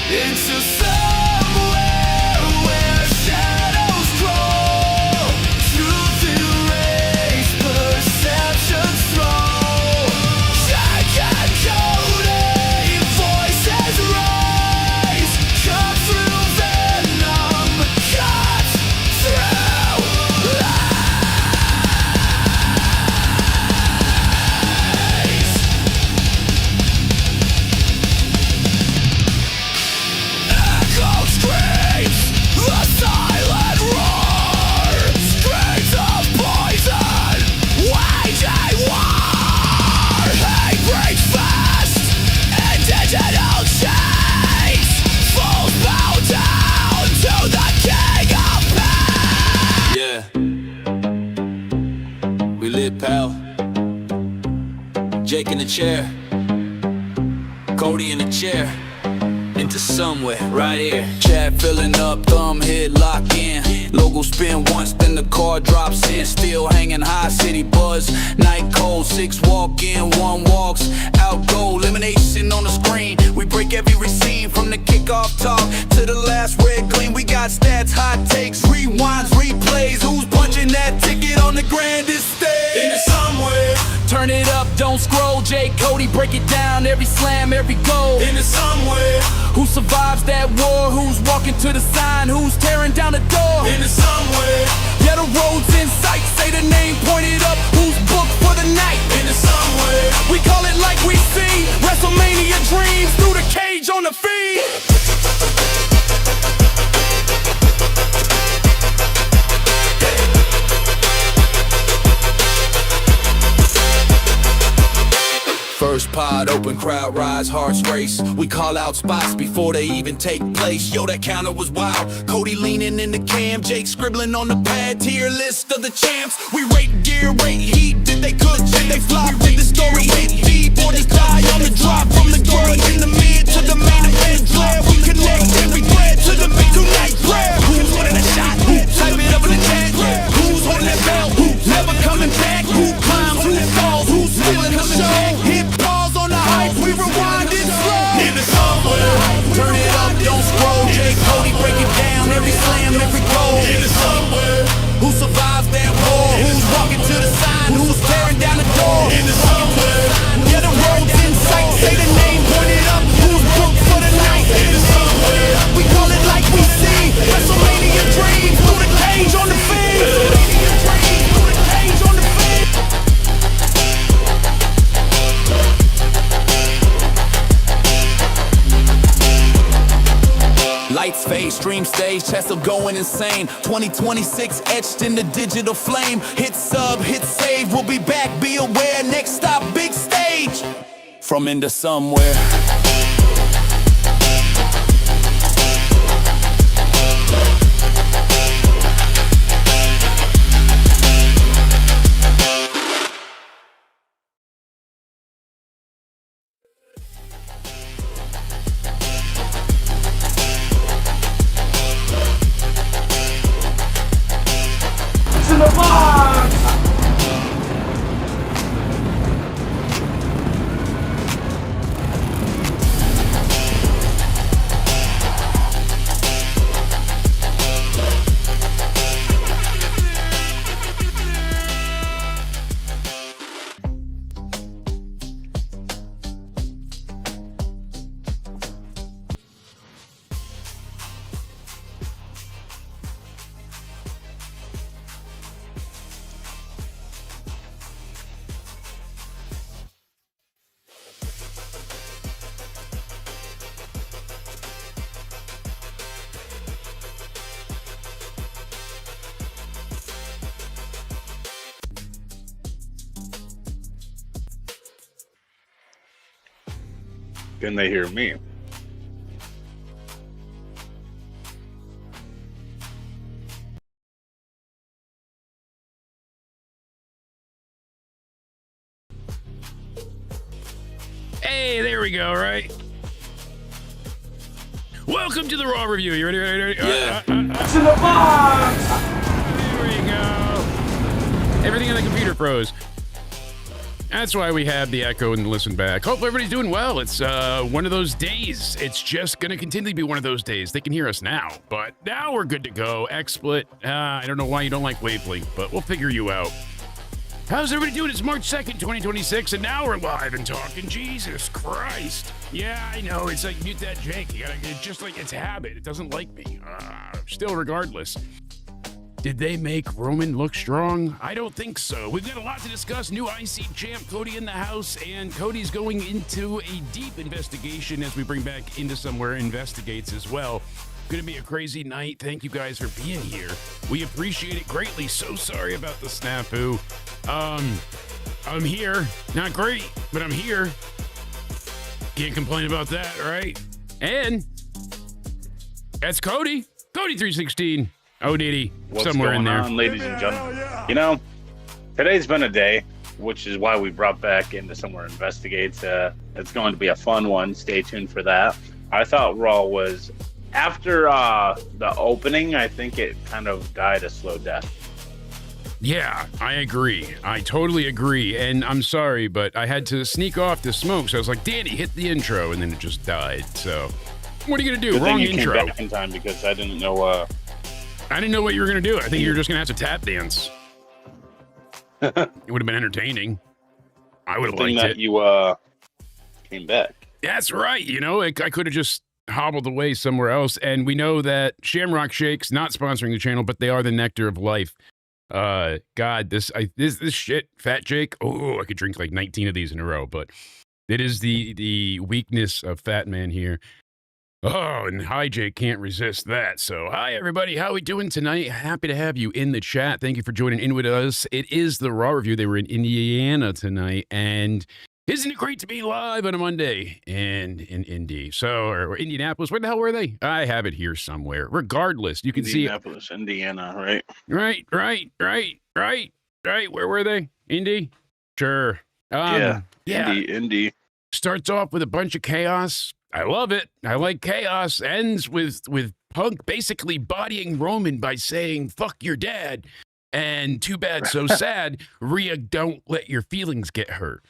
into somewhere where shadows grow. Truth erase, perception throw. Sugar-coated voices rise. Cut through venom, cut through lies. Echo screams, the silent roar. Screams of poison, waging war. Hate breaks fast, and digital chains. Fools bow down to the king of pain. Yeah, we lit, pal. Jake in the chair, Cody in the chair. Into somewhere, right here. Chat filling up, thumb hit, lock in. Logo spin once, then the car drops in. Still hanging high, city buzz. Night cold, 6 walk in, 1 walks out. Goal, elimination on the screen. We break every scene from the kickoff talk to the last red gleam. We got stats, hot takes, rewinds, replays. Who's punching that ticket on the grandest stage? Into somewhere. Turn it up, don't scroll. Jay, Cody, break it down. Every slam, every goal. Into somewhere. Who survives that war? Who's walking to the sign? Who's tearing down the door? Into somewhere. Yeah, the road's in sight. Say the name, point it up. Who's booked for the night? Into somewhere. We call it like we see. WrestleMania dreams through the cage on the feed. First pod, open crowd rise, hearts race. We call out spots before they even take place. Yo, that counter was wild. Cody leaning in the cam, Jake scribbling on the pad. Tier list of the champs. We rate gear, rate heat. Did they cook? Did they flop? Did the story hit deep? Or just die on the drop from the good in the mid to the main event glare. We connect every thread to the big tonight prayer. Who's winning a shot? Who type it up in the chat? Who's holding that belt? Who's never coming back? Who climbs? Who falls? Who's stealing the show? Hit pause on the hype, we rewind it slow. Into somewhere. Turn it up, don't scroll. Jay, Cody, break it down. Every slam, every goal. Into somewhere. Who survives that war? Who's walking to the sign? Who's tearing down the door? Into somewhere. Yeah, the road's in sight. Say the name, point it up. Who's booked for the night? Into somewhere. We call it like we see. WrestleMania dreams through the cage on the feed. WrestleMania dreams through the cage on the feed. Lights fade, stream stage, chest of going insane. 2026 etched in the digital flame. Hit sub, hit save, we'll be back, be aware. Next stop, big stage. From into somewhere. In the box! Can they hear me? Hey, there we go, right? Welcome to the Raw Review. You ready? Yeah. It's in the box! There we go. Everything on the computer froze. That's why we have the echo and listen back. Hopefully everybody's doing well. It's one of those days. It's just going to continually be one of those days. They can hear us now, but now we're good to go. XSplit. I don't know why you don't like Wavelength, but we'll figure you out. How's everybody doing? It's March 2nd, 2026, and now we're live and talking. Jesus Christ. Yeah, I know. It's like mute that Jake. It's just like it's habit. It doesn't like me. Still, regardless. Did they make Roman look strong? I don't think so. We've got a lot to discuss. New IC champ Cody in the house, and Cody's going into a deep investigation as we bring back Into Somewhere Investigates as well. Gonna be a crazy night. Thank you guys for being here. We appreciate it greatly. So sorry about the snafu. I'm here. Not great, but I'm here. Can't complain about that, right? And that's Cody. Cody316. Oh, Diddy. Somewhere in there. What's going on, ladies and gentlemen? You know, today's been a day, which is why we brought back Into Somewhere Investigates. It's going to be a fun one. Stay tuned for that. I thought Raw was... After the opening, I think it kind of died a slow death. Yeah, I agree. I totally agree. And I'm sorry, but I had to sneak off to smoke. So I was like, Danny, hit the intro. And then it just died. So what are you going to do? Good Wrong thing you intro. came back in time because I didn't know... I didn't know what you were going to do. I think you were just going to have to tap dance. It would have been entertaining. I would have liked that it. You came back. That's right. You know, I could have just hobbled away somewhere else. And we know that Shamrock Shakes, not sponsoring the channel, but they are the nectar of life. God, this shit, Fat Jake. Oh, I could drink like 19 of these in a row, but it is the weakness of Fat Man here. Oh, and Hi Jake can't resist that. So hi everybody, how we doing tonight? Happy to have you in the chat. Thank you for joining in with us. It is the Raw Review. They were in Indiana tonight, and isn't it great to be live on a Monday and in Indy? So, or Indianapolis, where the hell were they? I have it here somewhere. Regardless, you can see it. Indianapolis, Indiana, right? Right. Where were they? Indy? Sure. Yeah. Yeah. Indy. Starts off with a bunch of chaos. I love it. I like chaos. Ends with Punk basically bodying Roman by saying, fuck your dad. And too bad, so sad. Rhea, don't let your feelings get hurt.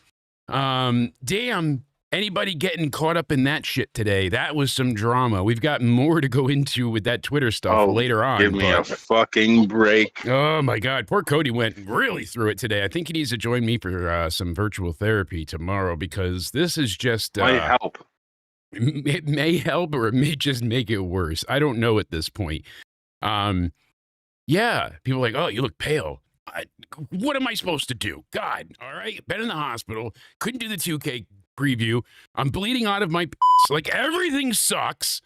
Damn, anybody getting caught up in that shit today? That was some drama. We've got more to go into with that Twitter stuff later on. Give me a fucking break. Oh my God, poor Cody went really through it today. I think he needs to join me for some virtual therapy tomorrow because this is just... might help. It may help or it may just make it worse. I don't know at this point. Yeah, people are like, oh, you look pale. What am I supposed to do? God, all right. Been in the hospital. Couldn't do the 2K preview. I'm bleeding out of my like everything sucks.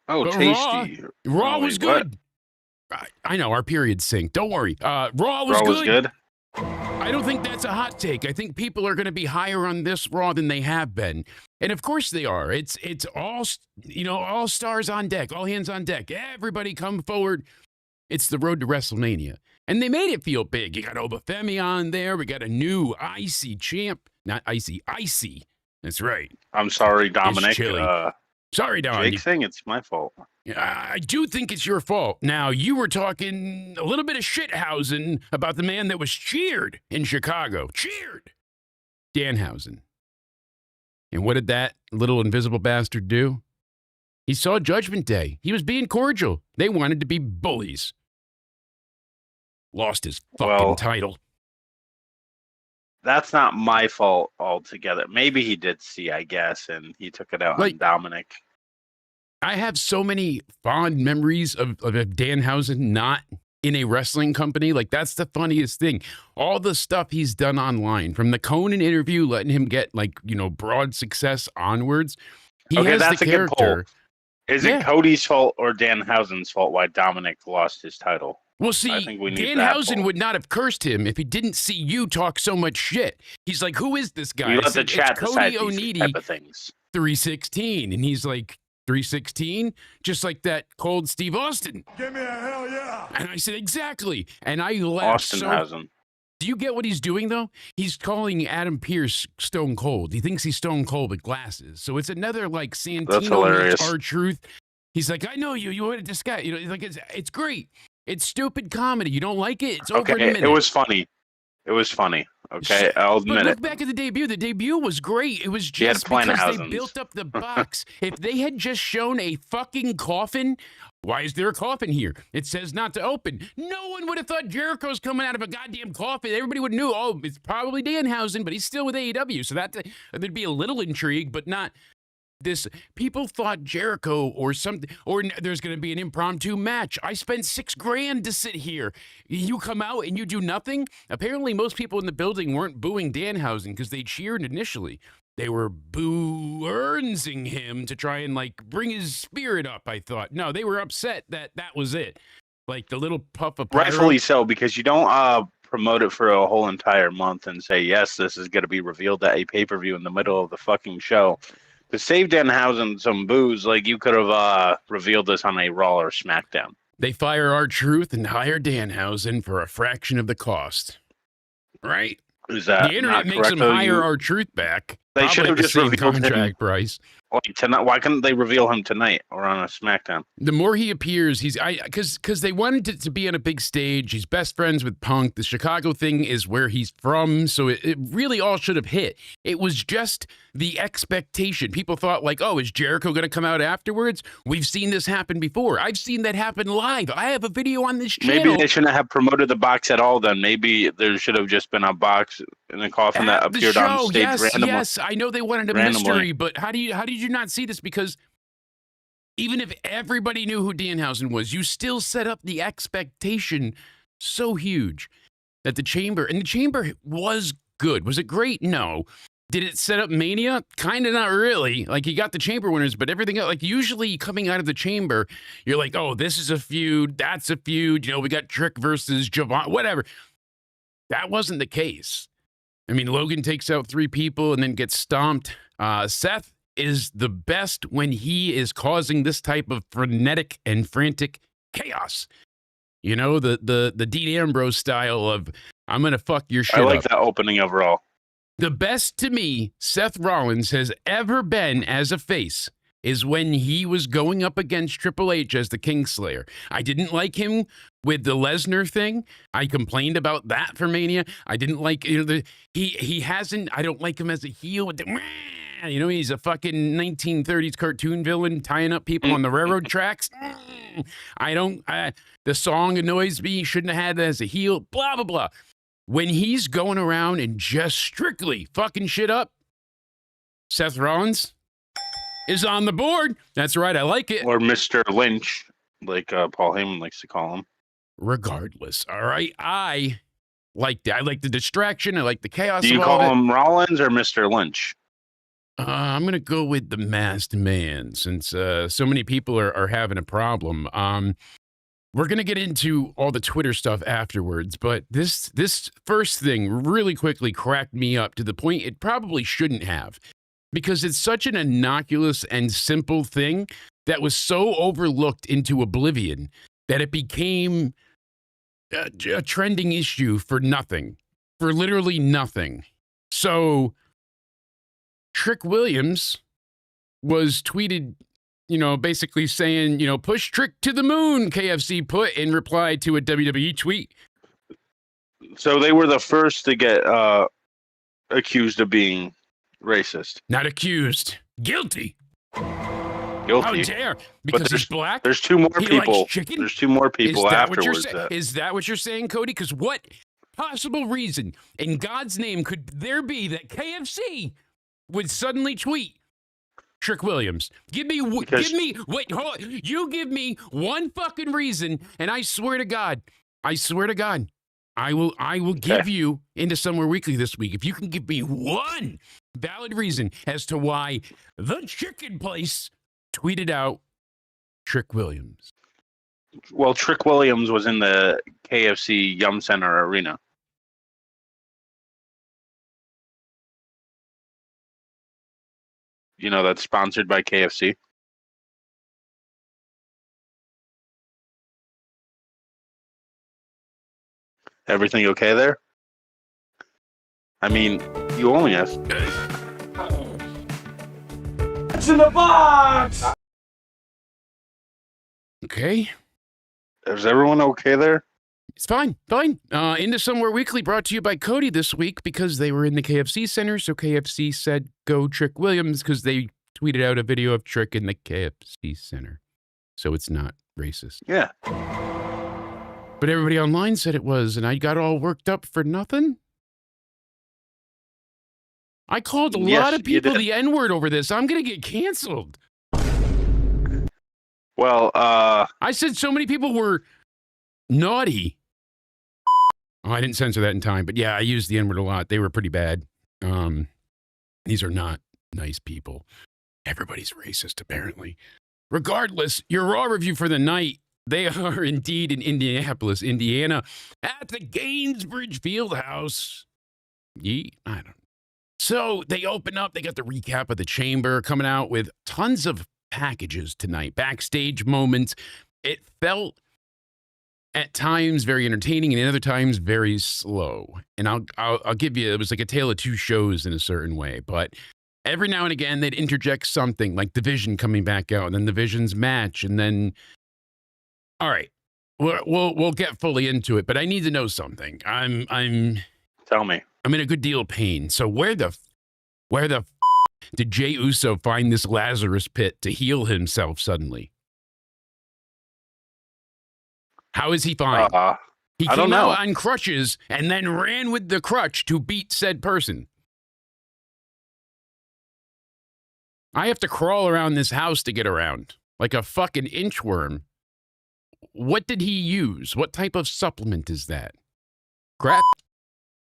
Oh, but tasty. Raw was good. I know our periods sync. Don't worry. Raw was good. I don't think that's a hot take. I think people are going to be higher on this Raw than they have been. And of course they are. It's all, all stars on deck, all hands on deck. Everybody come forward. It's the road to WrestleMania. And they made it feel big. You got Obafemi on there. We got a new IC champ. Not icy, icy. That's right. I'm sorry, Dominic. Sorry, Don. Jake saying it's my fault. I do think it's your fault. Now, you were talking a little bit of shithousen about the man that was cheered in Chicago. Cheered! Danhausen. And what did that little invisible bastard do? He saw Judgment Day. He was being cordial. They wanted to be bullies. Lost his fucking title. That's not my fault altogether. Maybe he did see, I guess, and he took it out on Dominic. I have so many fond memories of Danhausen not in a wrestling company. Like, that's the funniest thing. All the stuff he's done online, from the Conan interview, letting him get, broad success onwards. He has that's the character. A good poll. Is it Cody's fault or Danhausen's fault why Dominic lost his title? Well, see, Danhausen would not have cursed him if he didn't see you talk so much shit. He's like, who is this guy? You let the chat decide these type of things. 316. And he's like, 316? Just like that cold Steve Austin. Give me a hell yeah. And I said, exactly. And I laughed. Austin. Do you get what he's doing, though? He's calling Adam Pearce Stone Cold. He thinks he's Stone Cold with glasses. So it's another, like, Santino R-Truth. He's like, I know you. You wanted this guy. It's great. It's stupid comedy. You don't like it? It's over in a minute. It was funny. Okay, I'll admit But look it. back at the debut. The debut was great. It was He had just because they Planhausen's. built up the box. If they had just shown a fucking coffin, why is there a coffin here? It says not to open. No one would have thought Jericho's coming out of a goddamn coffin. Everybody would have knew, oh, it's probably Danhausen, but he's still with AEW. So there'd be a little intrigue, but not this. People thought Jericho or something, or there's going to be an impromptu match. I spent $6,000 to sit here. You come out and you do nothing. Apparently, most people in the building weren't booing Danhausen because they cheered initially. They were boo-ernsing him to try and like bring his spirit up. I thought no, they were upset that was it. Like the little puff of pyro. Rightfully so, because you don't promote it for a whole entire month and say, yes, this is going to be revealed at a pay-per-view in the middle of the fucking show. To save Danhausen some booze, like you could have revealed this on a Raw or SmackDown. They fire R-Truth and hire Danhausen for a fraction of the cost. Right? Is that the internet not makes correct, them though? hire R-Truth back. They Probably should have the just same revealed him. contract price. Like tonight, why couldn't they reveal him tonight or on a SmackDown? The more he appears, because they wanted it to be on a big stage. He's best friends with Punk. The Chicago thing is where he's from, so it really all should have hit. It was just the expectation. People thought like, oh, is Jericho going to come out afterwards? We've seen this happen before. I've seen that happen live. I have a video on this channel. Maybe they shouldn't have promoted the box at all. Then maybe there should have just been a box in a coffin that At the appeared on show, stage randomly. Yes, I know they wanted a Randomly. mystery, but how did you not see this? Because even if everybody knew who Danhausen was, you still set up the expectation so huge that the chamber was good. Was it great? No. Did it set up Mania? Kind of not really. Like, you got the chamber winners, but everything else, like, usually coming out of the chamber, you're like, oh, this is a feud, that's a feud, you know, we got Trick versus Javon, whatever. That wasn't the case. I mean, Logan takes out 3 people and then gets stomped. Seth is the best when he is causing this type of frenetic and frantic chaos. You know, the Dean Ambrose style of, I'm going to fuck your shit I like up. that opening overall. The best to me Seth Rollins has ever been as a face is when he was going up against Triple H as the Kingslayer. I didn't like him with the Lesnar thing. I complained about that for Mania. I didn't like, you know, he hasn't, I don't like him as a heel with the, you know, he's a fucking 1930s cartoon villain tying up people on the railroad tracks. The song annoys me. Shouldn't have had that as a heel, blah, blah, blah. When he's going around and just strictly fucking shit up, Seth Rollins is on the board. That's right. I like it. Or Mr. Lynch, like Paul Heyman likes to call him. Regardless. All right. I like that. I like the distraction. I like the chaos. Do you of all call of it. him Rollins or Mr. Lynch? I'm going to go with the masked man since so many people are having a problem. We're going to get into all the Twitter stuff afterwards, but this first thing really quickly cracked me up to the point it probably shouldn't have, because it's such an innocuous and simple thing that was so overlooked into oblivion that it became a trending issue for nothing, for literally nothing. So Trick Williams was tweeted, you know, basically saying, you know, push Trick to the moon, KFC put in reply to a WWE tweet. So they were the first to get accused of being racist. Not accused. Guilty. Guilty. How dare? Because he's black? There's 2 more He people. likes chicken? There's 2 more people Is that what you're afterwards. saying? Is that what you're saying, Cody? Because what possible reason in God's name could there be that KFC would suddenly tweet Trick Williams? You give me one fucking reason, and I swear to God, I will give you into Somewhere Weekly this week. If you can give me one valid reason as to why the chicken place tweeted out Trick Williams. Well, Trick Williams was in the KFC Yum Center arena. You know, that's sponsored by KFC. Everything okay there? I mean, you only have... It's in the box! Okay. Is everyone okay there? It's fine. Into Somewhere Weekly brought to you by Cody this week because they were in the KFC Center. So KFC said, go Trick Williams, because they tweeted out a video of Trick in the KFC Center. So it's not racist. Yeah. But everybody online said it was, and I got all worked up for nothing. I called a lot of people the N-word over this. I'm going to get canceled. Well, I said so many people were naughty. Oh, I didn't censor that in time, but yeah, I used the N-word a lot. They were pretty bad. These are not nice people. Everybody's racist, apparently. Regardless, your Raw review for the night, they are indeed in Indianapolis, Indiana, at the Gainsbridge Fieldhouse. I don't know. So they open up, they got the recap of the Chamber coming out with tons of packages tonight, backstage moments. It felt at times very entertaining and at other times very slow. And I'll give you, it was like a tale of two shows in a certain way, but every now and again they'd interject something like the Vision coming back out and then the Vision's match. And then, all right, we'll get fully into it, but I need to know something. Tell me. I'm in a good deal of pain. So where the did Jey Uso find this Lazarus pit to heal himself suddenly? How is he fine? He came out on crutches and then ran with the crutch to beat said person. I have to crawl around this house to get around like a fucking inchworm. What did he use? What type of supplement is that? Crap.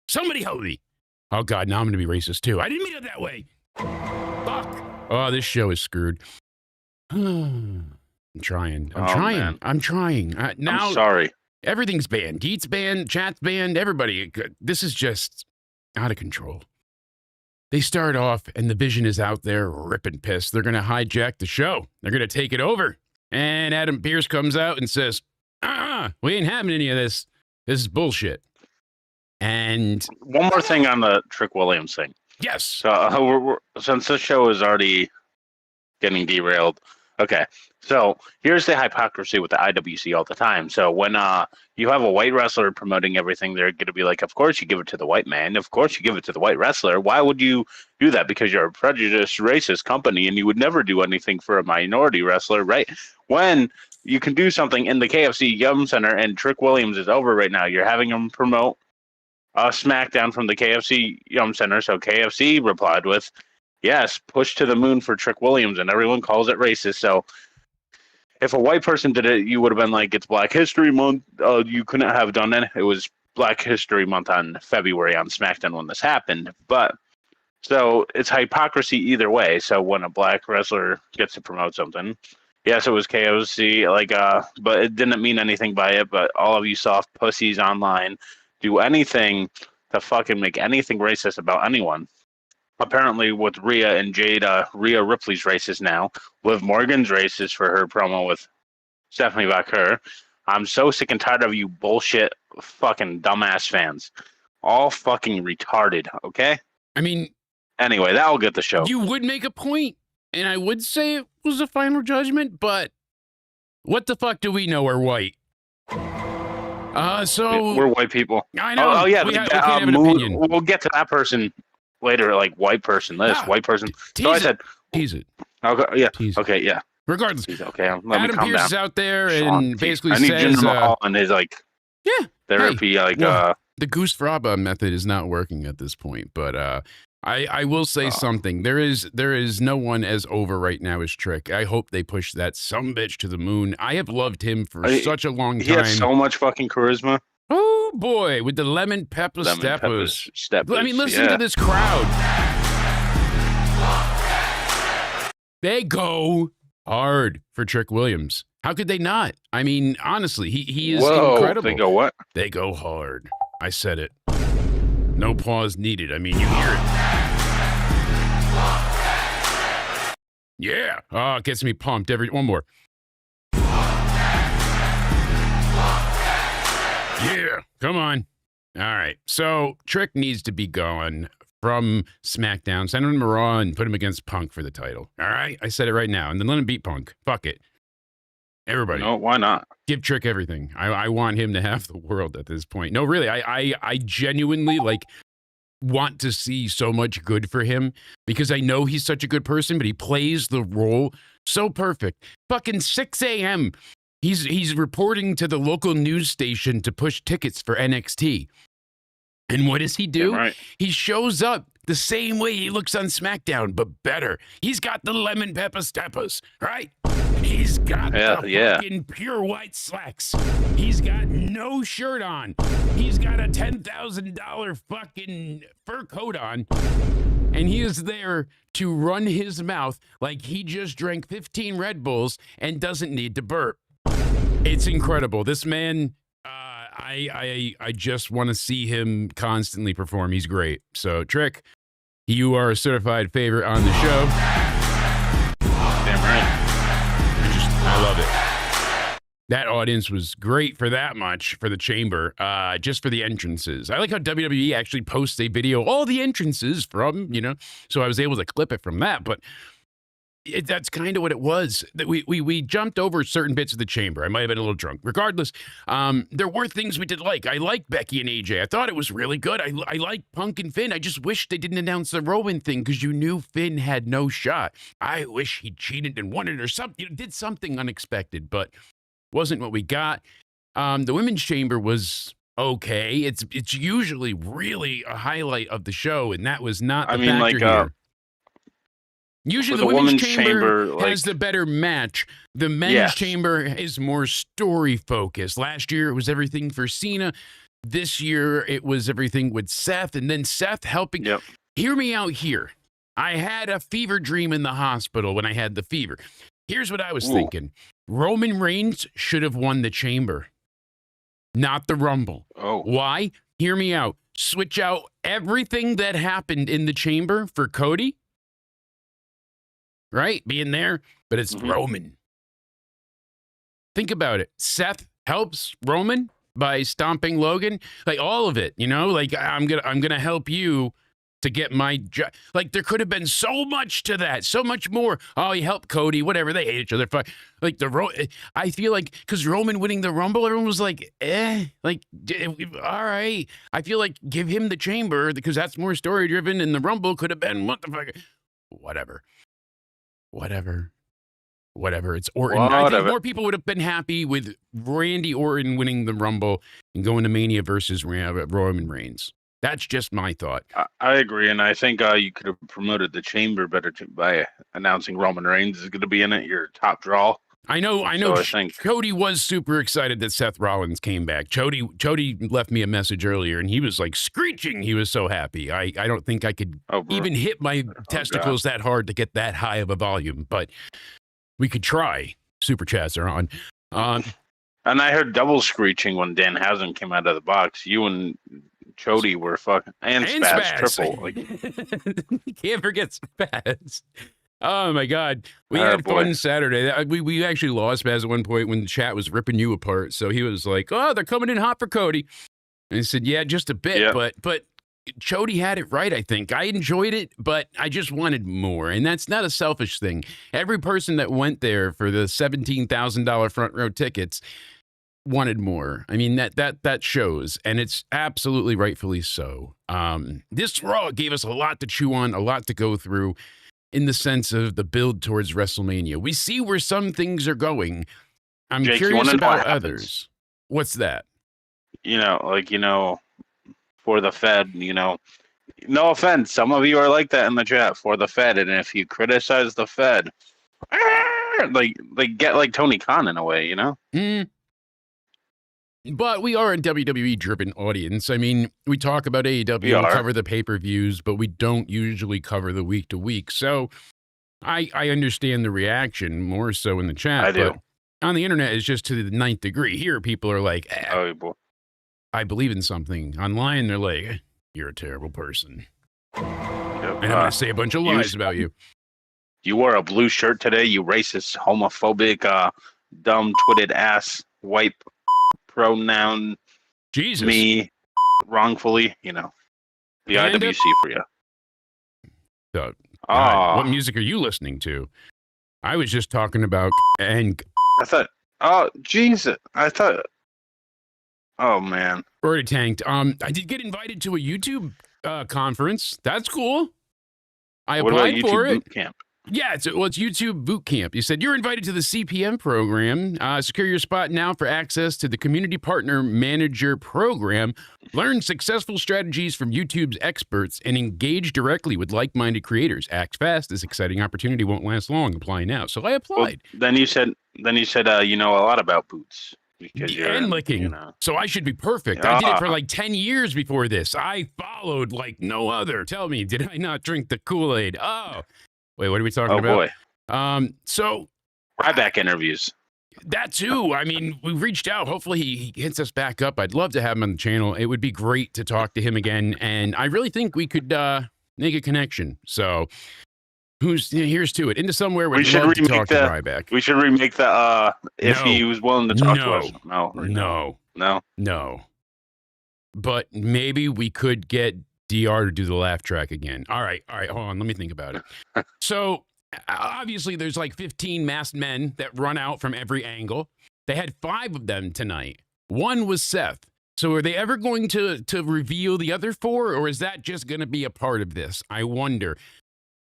Somebody help me. Oh, God, now I'm going to be racist, too. I didn't mean it that way. Fuck. Oh, this show is screwed. I'm trying. Man. I'm trying. Now, I'm sorry. Everything's banned. Geet's banned. Chat's banned. Everybody. This is just out of control. They start off, and the Vision is out there ripping piss. They're going to hijack the show. They're going to take it over. And Adam Pearce comes out and says, we ain't having any of this. This is bullshit. And one more thing on the Trick Williams thing. Yes. So since this show is already getting derailed, okay. So here's the hypocrisy with the IWC all the time. So when you have a white wrestler promoting everything, they're going to be like, of course you give it to the white man. Of course you give it to the white wrestler. Why would you do that? Because you're a prejudiced, racist company, and you would never do anything for a minority wrestler, right? When you can do something in the KFC Yum Center, and Trick Williams is over right now, you're having him promote SmackDown from the KFC Yum Center. So KFC replied with, yes, push to the moon for Trick Williams, and everyone calls it racist. So if a white person did it, you would have been like, it's Black History Month. You couldn't have done it. It was Black History Month on February on SmackDown when this happened. But so it's hypocrisy either way. So when a black wrestler gets to promote something, yes, it was KFC, but it didn't mean anything by it. But all of you soft pussies online do anything to fucking make anything racist about anyone. Apparently with Rhea and Jada, Rhea Ripley's racist now. Liv Morgan's racist for her promo with Stephanie Baker. I'm so sick and tired of you bullshit fucking dumbass fans. All fucking retarded, okay? I mean... Anyway, that'll get the show. You would make a point, and I would say it was a final judgment, but what the fuck do we know? We're white. So we're white people. I know. Oh yeah, we can't have an opinion. We'll get to that person later. Like white person, white person. So I said, tease it. Okay, yeah. Tease okay, yeah. Regardless, okay. Let Adam me calm Pearce down. is out there and basically I need says, Jinder Mahal and his therapy. The Goose Fraba method is not working at this point, but I will say something. There is no one as over right now as Trick. I hope they push that sumbitch to the moon. I have loved him for such a long time. He has so much fucking charisma. Oh boy, with the lemon pepper steppers. I mean, listen to this crowd. They go hard for Trick Williams. How could they not? I mean, honestly, he is incredible. They go what? They go hard. I said it. No pause needed. I mean, you hear it. Yeah. Oh, it gets me pumped. One more. Yeah. Come on. All right. So Trick needs to be gone from SmackDown. Send him to Raw and put him against Punk for the title. All right. I said it right now. And then let him beat Punk. Fuck it. Everybody. No, why not? Give Trick everything. I want him to have the world at this point. No, really, I genuinely like want to see so much good for him because I know he's such a good person, but he plays the role so perfect. Fucking 6 a.m. He's reporting to the local news station to push tickets for NXT. And what does he do? Right. He shows up the same way he looks on SmackDown, but better. He's got the lemon pepper steppers, right? He's got the fucking pure white slacks. He's got no shirt on. He's got a $10,000 fucking fur coat on. And he is there to run his mouth like he just drank 15 Red Bulls and doesn't need to burp. It's incredible. This man, I just want to see him constantly perform. He's great. So, Trick, you are a certified favorite on the show. Damn right. I love it. That audience was great for that much for the chamber, just for the entrances. I like how WWE actually posts a video, all the entrances from, so I was able to clip it from that. But that's kind of what it was. That we jumped over certain bits of the chamber. I might have been a little drunk. Regardless, there were things we did like. I liked Becky and AJ. I thought it was really good. I liked Punk and Finn. I just wish they didn't announce the Rowan thing because you knew Finn had no shot. I wish he cheated and won it or something. Did something unexpected, but wasn't what we got. The women's chamber was okay. It's usually really a highlight of the show, and that was not the factor here. Usually the women's chamber has the better match. The men's chamber is more story-focused. Last year, it was everything for Cena. This year, it was everything with Seth. And then Seth helping. Yep. Hear me out here. I had a fever dream in the hospital when I had the fever. Here's what I was thinking. Roman Reigns should have won the chamber, not the Rumble. Oh. Why? Hear me out. Switch out everything that happened in the chamber for Cody. Right? Being there, but it's Roman. Think about it. Seth helps Roman by stomping Logan. Like all of it, like I'm gonna help you to get my job. Like there could have been so much to that, so much more. Oh, you help Cody, whatever. They hate each other. Like I feel like because Roman winning the Rumble, everyone was like, like all right. I feel like give him the chamber because that's more story driven, and the Rumble could have been what the fuck, whatever. It's Orton. I think more people would have been happy with Randy Orton winning the Rumble and going to Mania versus Roman Reigns. That's just my thought. I agree, and I think you could have promoted the chamber better by announcing Roman Reigns is going to be in it, your top draw. I know. So I think Cody was super excited that Seth Rollins came back. Cody left me a message earlier, and he was like screeching. He was so happy. I don't think I could even hit my testicles that hard to get that high of a volume, but we could try. Super chats are on. And I heard double screeching when Dan Danhausen came out of the box. You and Chody were fucking and Spaz triple. Like, you can't forget Spaz. Oh my God, we had fun Saturday. We actually lost Spaz at one point when the chat was ripping you apart. So he was like, "Oh, they're coming in hot for Cody," and he said, "Yeah, just a bit, but Chody had it right. I think I enjoyed it, but I just wanted more, and that's not a selfish thing. Every person that went there for the $17,000 front row tickets wanted more. I mean, that shows, and it's absolutely rightfully so. This Raw gave us a lot to chew on, a lot to go through in the sense of the build towards WrestleMania. We see where some things are going. I'm Jake, curious about others. What's that? For the Fed, no offense. Some of you are like that in the chat for the Fed. And if you criticize the Fed, get like Tony Khan in a way, But we are a WWE-driven audience. I mean, we talk about AEW, we cover the pay-per-views, but we don't usually cover the week-to-week. So I understand the reaction more so in the chat. I do. But on the internet, it's just to the 9th degree. Here, people are like, oh, boy. I believe in something. Online, they're like, you're a terrible person. Yep. And I'm going to say a bunch of lies about you. You wore a blue shirt today, you racist, homophobic, dumb-twitted ass, white pronoun Jesus. Me wrongfully, the IWC for you. So, God, what music are you listening to? I was just talking about I thought Oh, Jesus. I thought. Oh, man. Already tanked. I did get invited to a YouTube conference. That's cool. I What about applied YouTube for it. Boot Camp? Yeah, it's YouTube Boot Camp. You said you're invited to the CPM program. Secure your spot now for access to the Community Partner Manager program. Learn successful strategies from YouTube's experts and engage directly with like-minded creators. Act fast. This exciting opportunity won't last long. Apply now. So I applied. Well, then you said you know a lot about boots. Because And licking. You know. So I should be perfect. I did it for like 10 years before this. I followed like no other. Tell me, did I not drink the Kool-Aid? Oh. Wait, what are we talking about? Oh, boy. So Ryback interviews. that too. I mean, we reached out. Hopefully he hits us back up. I'd love to have him on the channel. It would be great to talk to him again. And I really think we could make a connection. So here's to it. Into somewhere where we should love to talk to Ryback. We should remake the if he was willing to talk to us. No. But maybe we could get DR to do the laugh track again. All right, hold on. Let me think about it. So obviously there's like 15 masked men that run out from every angle. They had 5 of them tonight. One was Seth. So are they ever going to reveal the other 4, or is that just going to be a part of this? I wonder.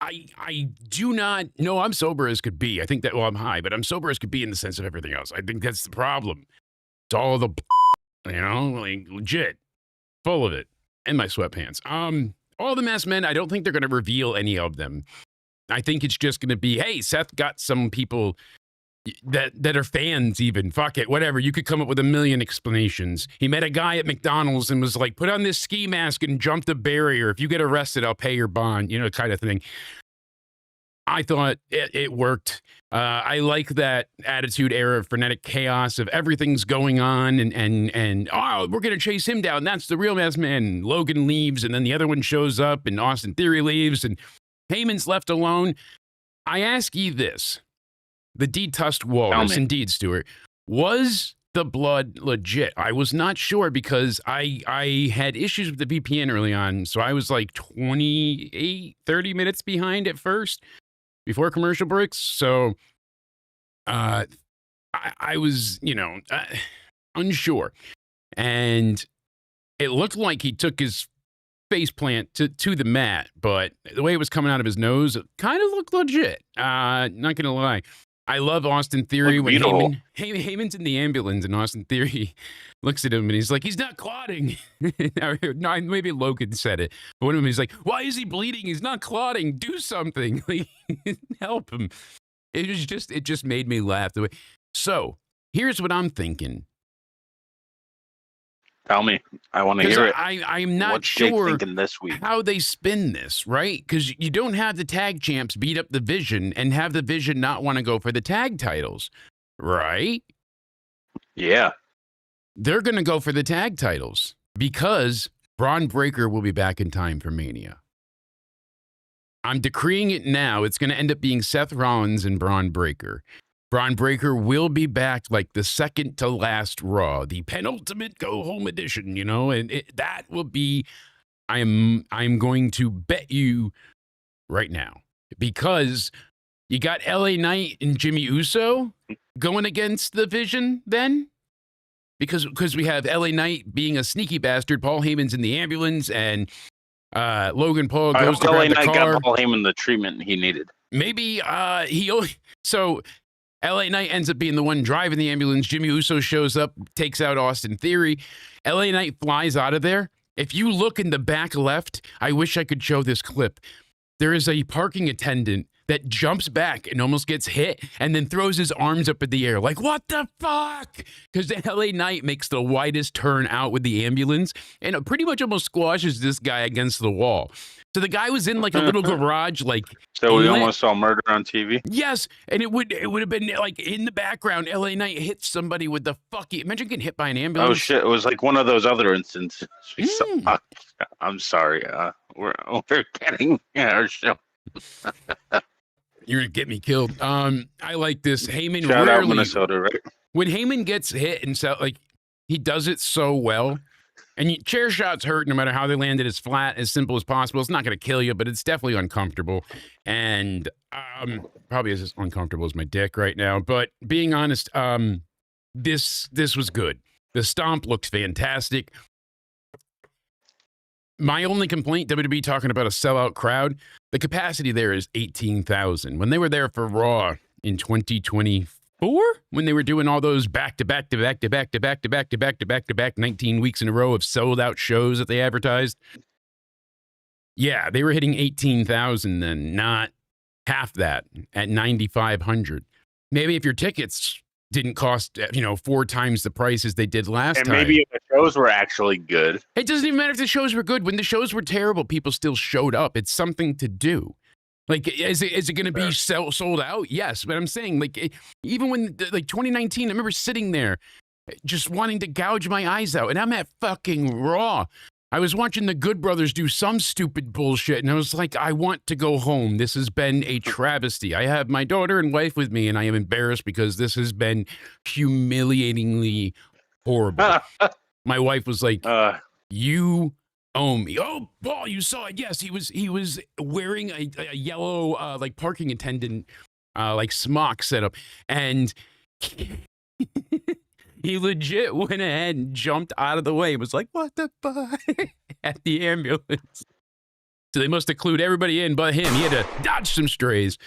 I do not know. I'm sober as could be. I think that, well, I'm high, but I'm sober as could be in the sense of everything else. I think that's the problem. It's all the, like legit, full of it. And my sweatpants. All the masked men, I don't think they're going to reveal any of them. I think it's just going to be, hey, Seth got some people that are fans even. Fuck it, whatever. You could come up with a million explanations. He met a guy at McDonald's and was like, put on this ski mask and jump the barrier. If you get arrested, I'll pay your bond, kind of thing. I thought it worked. I like that attitude era of frenetic chaos of everything's going on and oh, we're going to chase him down. That's the real masked man. Logan leaves and then the other one shows up and Austin Theory leaves and Heyman's left alone. I ask ye this. The D-Tusked Walrus, indeed, Stuart. Was the blood legit? I was not sure because I had issues with the VPN early on. So I was like 30 minutes behind at first. Before commercial breaks, so I was, unsure, and it looked like he took his face plant to the mat, but the way it was coming out of his nose, it kind of looked legit. Not gonna lie, I love Austin Theory when Heyman's in the ambulance and Austin Theory looks at him and he's like, he's not clotting. No, maybe Logan said it, but one of them he's like, why is he bleeding? He's not clotting. Do something. Like, help him. It just made me laugh the way. So here's what I'm thinking. Tell me. I want to hear it. I'm not What's Jake sure thinking this week? How they spin this, right? Because you don't have the tag champs beat up the Vision and have the Vision not want to go for the tag titles, right? Yeah. They're going to go for the tag titles because Braun Breaker will be back in time for Mania. I'm decreeing it now. It's going to end up being Seth Rollins and Braun Breaker. Braun Breaker will be back like the second to last Raw, the penultimate go-home edition, and that will be, I'm going to bet you right now, because you got LA Knight and Jimmy Uso going against the Vision then, because we have LA Knight being a sneaky bastard, Paul Heyman's in the ambulance, and Logan Paul goes to grab the car. LA Knight got Paul Heyman the treatment he needed. Maybe so LA Knight ends up being the one driving the ambulance. Jimmy Uso shows up, takes out Austin Theory. LA Knight flies out of there. If you look in the back left, I wish I could show this clip. There is a parking attendant that jumps back and almost gets hit and then throws his arms up in the air like, what the fuck? Because the LA Knight makes the widest turn out with the ambulance and it pretty much almost squashes this guy against the wall. So the guy was in like a little garage, like. So we almost saw murder on TV? Yes, and it would have been like in the background, LA Knight hits somebody with the fucking, imagine getting hit by an ambulance. Oh shit, it was like one of those other instances. I'm sorry, we're getting our show. You're gonna get me killed. I like this. Heyman Shout rarely, out Minnesota, right? When Heyman gets hit and so like he does it so well, and chair shots hurt no matter how they land it as flat, as simple as possible. It's not gonna kill you, but it's definitely uncomfortable, and probably as uncomfortable as my dick right now. But being honest, this was good. The stomp looked fantastic. My only complaint, WWE talking about a sellout crowd, the capacity there is 18,000. When they were there for Raw in 2024, when they were doing all those back-to-back 19 weeks in a row of sold-out shows that they advertised, yeah, they were hitting 18,000 then, not half that at 9,500. Maybe if your tickets didn't cost, 4 times the price as they did last time. And maybe if the shows were actually good. It doesn't even matter if the shows were good. When the shows were terrible, people still showed up. It's something to do. Like, is it going to be sold out? Yes. But I'm saying, like, even when, like, 2019, I remember sitting there just wanting to gouge my eyes out. And I'm at fucking Raw. I was watching the Good Brothers do some stupid bullshit, and I was like, I want to go home. This has been a travesty. I have my daughter and wife with me, and I am embarrassed because this has been humiliatingly horrible. My wife was like, you owe me. Oh, Paul, you saw it. Yes, he was wearing a yellow, like, parking attendant, like, smock setup, and he legit went ahead and jumped out of the way. It was like, what the fuck? At the ambulance. So they must have clued everybody in but him. He had to dodge some strays.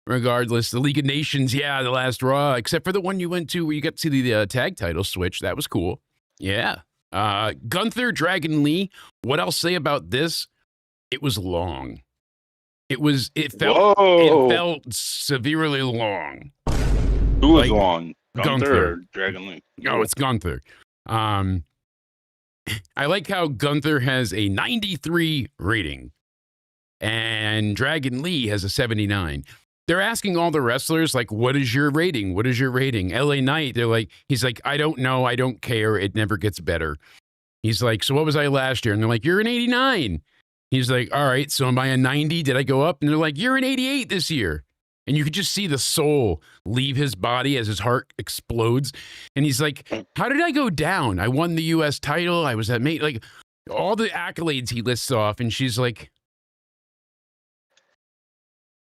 Regardless, the League of Nations, yeah, the last Raw, except for the one you went to where you got to see the tag title switch. That was cool. Yeah. Gunther, Dragon Lee. What I'll say about this, it was long. It felt severely long. Who was long? Gunther or Dragon Lee? Oh, it's Gunther. I like how Gunther has a 93 rating and Dragon Lee has a 79. They're asking all the wrestlers, like, what is your rating? What is your rating? LA Knight, he's like, I don't know. I don't care. It never gets better. He's like, so what was I last year? And they're like, you're an 89. He's like, all right, so am I a 90? Did I go up? And they're like, you're an 88 this year. And you could just see the soul leave his body as his heart explodes. And he's like, how did I go down? I won the U.S. title. I was at mate, like all the accolades he lists off. And she's like,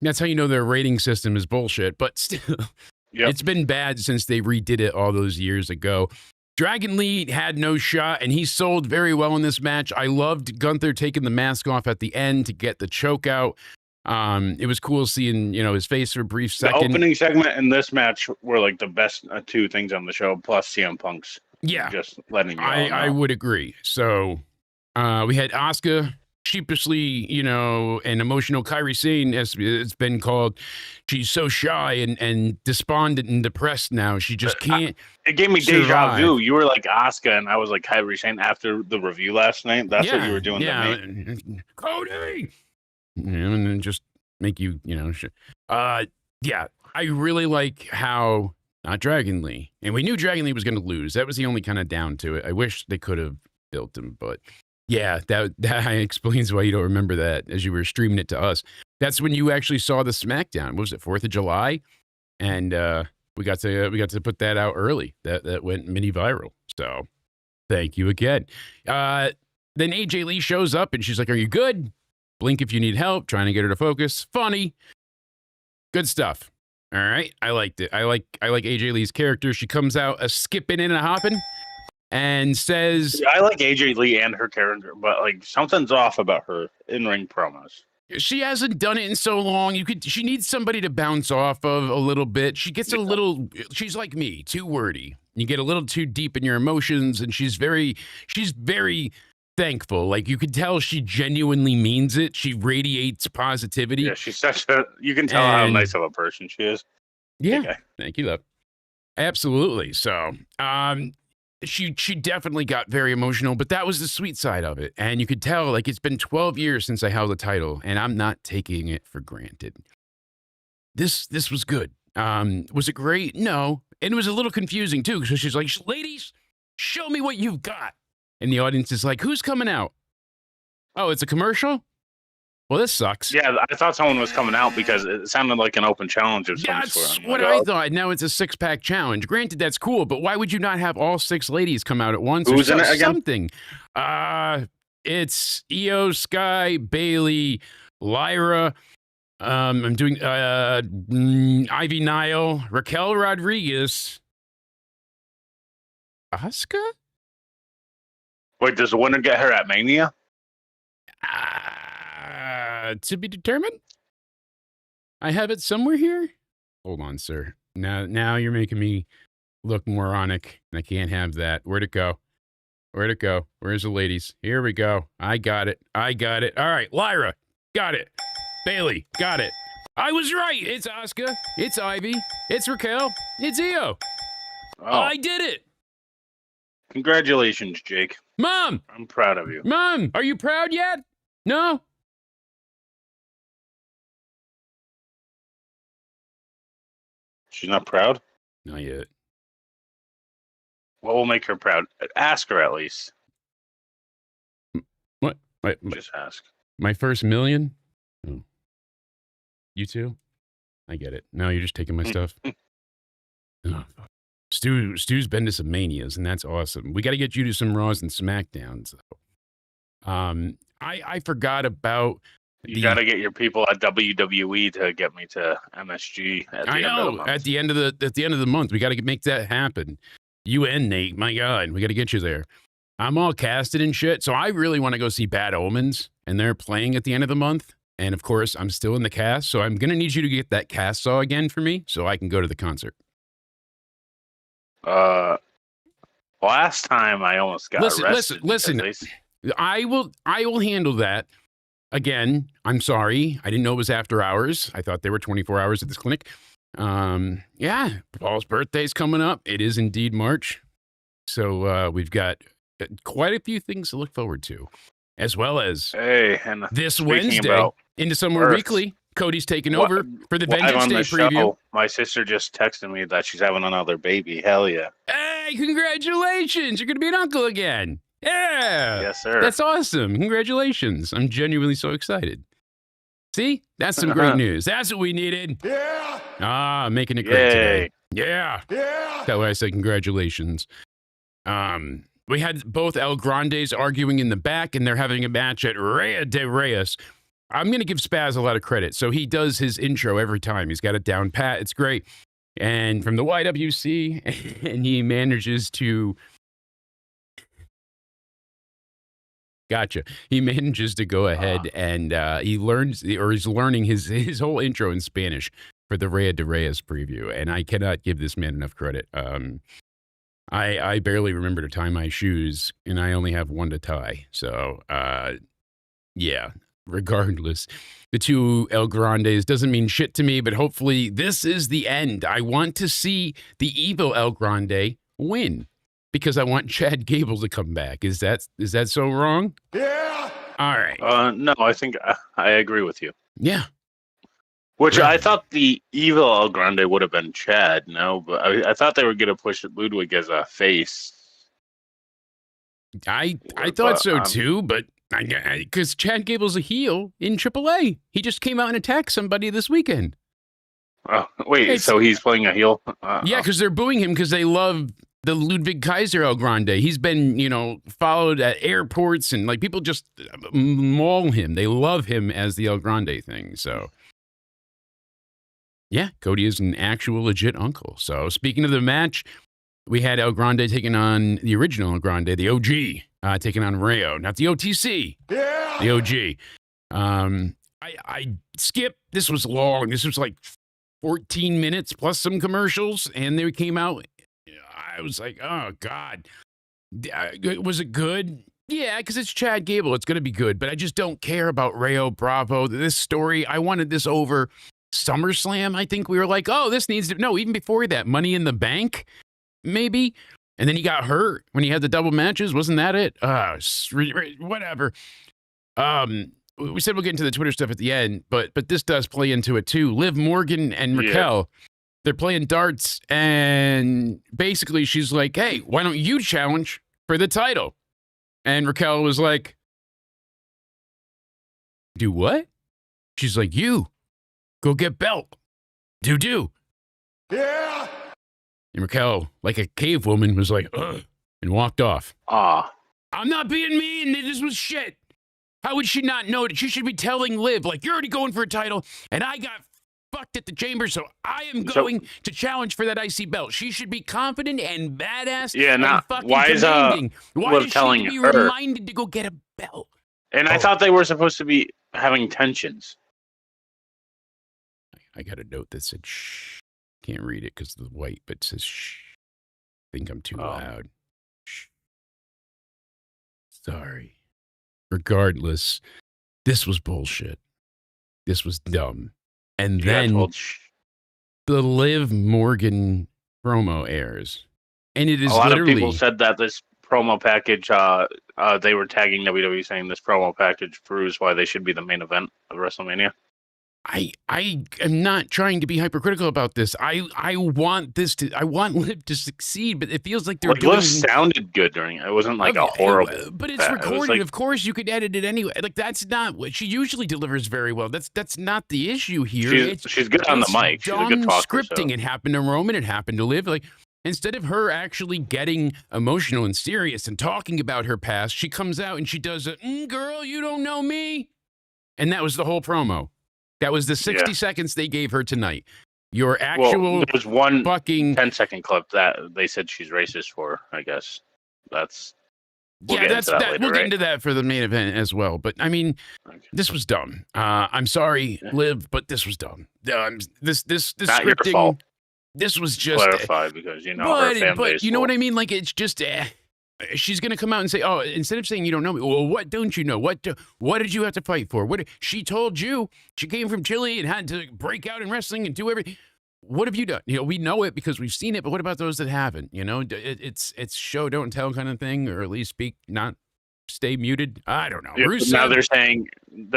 that's how you know their rating system is bullshit. But still, It's been bad since they redid it all those years ago. Dragon Lee had no shot, and he sold very well in this match. I loved Gunther taking the mask off at the end to get the choke out. It was cool seeing, his face for a brief second. The opening segment and this match were like the best 2 things on the show, plus CM Punk's. Yeah. Just letting you I would agree. So we had Asuka sheepishly, an emotional Kairi Sane, as it's been called. She's so shy and despondent and depressed now. She just can't. It gave me survive. deja vu. You were like Asuka, and I was like Kairi Sane after the review last night. That's what you were doing to me. Cody! And then just make you, yeah, I really like how, not Dragon Lee, and we knew Dragon Lee was going to lose. That was the only kind of down to it. I wish they could have built him, but yeah, that explains why you don't remember that as you were streaming it to us. That's when you actually saw the SmackDown. What was it, 4th of July? And we got to put that out early. That went mini viral. So thank you again. Then AJ Lee shows up and she's like, are you good? Blink if you need help, trying to get her to focus. Funny. Good stuff. All right. I liked it. I like AJ Lee's character. She comes out a skipping and a hopping and says, I like AJ Lee and her character, but like something's off about her in-ring promos. She hasn't done it in so long. She needs somebody to bounce off of a little bit. She gets she's like me, too wordy. You get a little too deep in your emotions, and she's very thankful. Like, you could tell she genuinely means it. She radiates positivity. Yeah, she's you can tell how nice of a person she is. Yeah. Okay. Thank you, love. Absolutely. So, she definitely got very emotional, but that was the sweet side of it. And you could tell, like, it's been 12 years since I held the title, and I'm not taking it for granted. This was good. Was it great? No. And it was a little confusing, too, because she's like, ladies, show me what you've got. And the audience is like, who's coming out? Oh, it's a commercial? Well, this sucks. Yeah, I thought someone was coming out because it sounded like an open challenge of some sort. That's what I thought. Now it's a 6-pack challenge. Granted, that's cool, but why would you not have all 6 ladies come out at once? Who's in it again? Something. It's Io, Sky, Bailey, Lyra. I'm doing Ivy Nile, Raquel Rodriguez, Asuka? Wait, does the winner get her at Mania? To be determined? I have it somewhere here. Hold on, sir. Now you're making me look moronic, and I can't have that. Where'd it go? Where'd it go? Where's the ladies? Here we go. I got it. All right, Lyra, got it. Bailey, got it. I was right. It's Asuka. It's Ivy. It's Raquel. It's Io. Oh, I did it. congratulations, Jake. Mom! I'm proud of you. Mom, are you proud yet? No? She's not proud? Not yet. What will make her proud? Ask her at least. What? Just ask. My first million? Oh. You too? I get it. No, you're just taking my stuff. Oh, fuck. Stu's been to some manias, and that's awesome. We got to get you to some Raws and SmackDowns. I forgot about. You got to get your people at WWE to get me to MSG. At the I end of the know. month. At the end of the month, we got to make that happen. You and Nate, my God, we got to get you there. I'm all casted and shit, so I really want to go see Bad Omens, and they're playing at the end of the month. And of course, I'm still in the cast, so I'm gonna need you to get that cast saw again for me, so I can go to the concert. Last time I almost got arrested. Listen. I will handle that. Again, I'm sorry. I didn't know it was after hours. I thought there were 24 hours at this clinic. Yeah, Paul's birthday's coming up. It is indeed March. So we've got quite a few things to look forward to, as well as and this Wednesday into Somewhere Pearce. Weekly. Cody's taking over for the Vengeance on Day the preview. show, my sister just texted me that she's having another baby. Hell yeah. Hey, congratulations. You're going to be an uncle again. Yeah. Yes, sir. That's awesome. Congratulations. I'm genuinely so excited. See? That's some great news. That's what we needed. Yeah. Making it great today. Yay. Yeah. Yeah. That's why I said congratulations. We had both El Grandes arguing in the back, and they're having a match at Rey de Reyes. I'm going to give Spaz a lot of credit. So he does his intro every time. He's got it down pat. It's great. And from the YWC, and he manages to... Gotcha. He manages to go ahead and he's learning his whole intro in Spanish for the Rey de Reyes preview. And I cannot give this man enough credit. I barely remember to tie my shoes, and I only have one to tie. So, yeah. Regardless, the two El Grandes doesn't mean shit to me, but hopefully this is the end. I want to see the evil El Grande win because I want Chad Gable to come back. Is that so wrong? Yeah. All right. No, I think I agree with you. Yeah. Which I thought the evil El Grande would have been Chad, no? But I thought they were going to push Ludwig as a face. I thought so too, but because Chad Gable's a heel in AAA. He just came out and attacked somebody this weekend. Oh, wait, so he's playing a heel? Yeah, because they're booing him because they love the Ludwig Kaiser El Grande. He's been, followed at airports, and people just maul him. They love him as the El Grande thing. So, yeah, Cody is an actual legit uncle. So, speaking of the match, we had El Grande taking on the original El Grande, the OG, taking on Rayo, not the OTC, Yeah. the OG. I skipped. This was long. This was like 14 minutes plus some commercials, and they came out. I was like, oh, God. Was it good? Yeah, because it's Chad Gable. It's going to be good, but I just don't care about Rayo Bravo. This story, I wanted this over SummerSlam. I think we were like, oh, this needs to... No, even before that, Money in the Bank, maybe. And then he got hurt when he had the double matches. Wasn't that it? Whatever. We said we'll get into the Twitter stuff at the end, but this does play into it too. Liv Morgan and Raquel, they're playing darts, and basically she's like, hey, why don't you challenge for the title? And Raquel was like, do what? She's like, you go get belt. Do. Yeah. And Raquel, like a cave woman, was like, ugh, and walked off. I'm not being mean. This was shit. How would she not know it? She should be telling Liv, like, you're already going for a title, and I got fucked at the chamber, so I am going to challenge for that IC belt. She should be confident and badass. Yeah, and not fucking why is commanding. Why Liv is telling she to be her? reminded to go get a belt? And I thought they were supposed to be having tensions. I got a note that said shh. Can't read it because of the white, but it says shh. I think I'm too loud. Shh. Sorry. Regardless, this was bullshit. This was dumb. And then the Liv Morgan promo airs. And it is a lot literally... of people said that this promo package, they were tagging WWE saying this promo package proves why they should be the main event of WrestleMania. I am not trying to be hypercritical about this. I want Liv to succeed, but it feels like they're doing... Liv sounded good during it. It wasn't like a horrible... But it's recorded. Of course, you could edit it anyway. Like, that's not what... She usually delivers very well. That's not the issue here. She's good on the mic. She's a good talker. Scripting. So. It happened to Roman. It happened to Liv. Like, instead of her actually getting emotional and serious and talking about her past, she comes out and she does a, girl, you don't know me. And that was the whole promo. That was the 60 seconds they gave her tonight. Your actual there was one fucking 10-second clip that they said she's racist for, I guess. That's... We'll get into that for the main event as well. But, I mean, this was dumb. I'm sorry, Liv, but this was dumb. This not your scripting... fault. This was just... Clarify, because, you know, her fan base... But you know what I mean? Like, it's just... She's going to come out and say, oh, instead of saying you don't know me, well, what don't you know? What did you have to fight for? She told you she came from Chile and had to break out in wrestling and do everything. What have you done? You know, we know it because we've seen it, but what about those that haven't? You know, it's show, don't tell kind of thing, or at least speak, not stay muted. I don't know. Yeah, now they're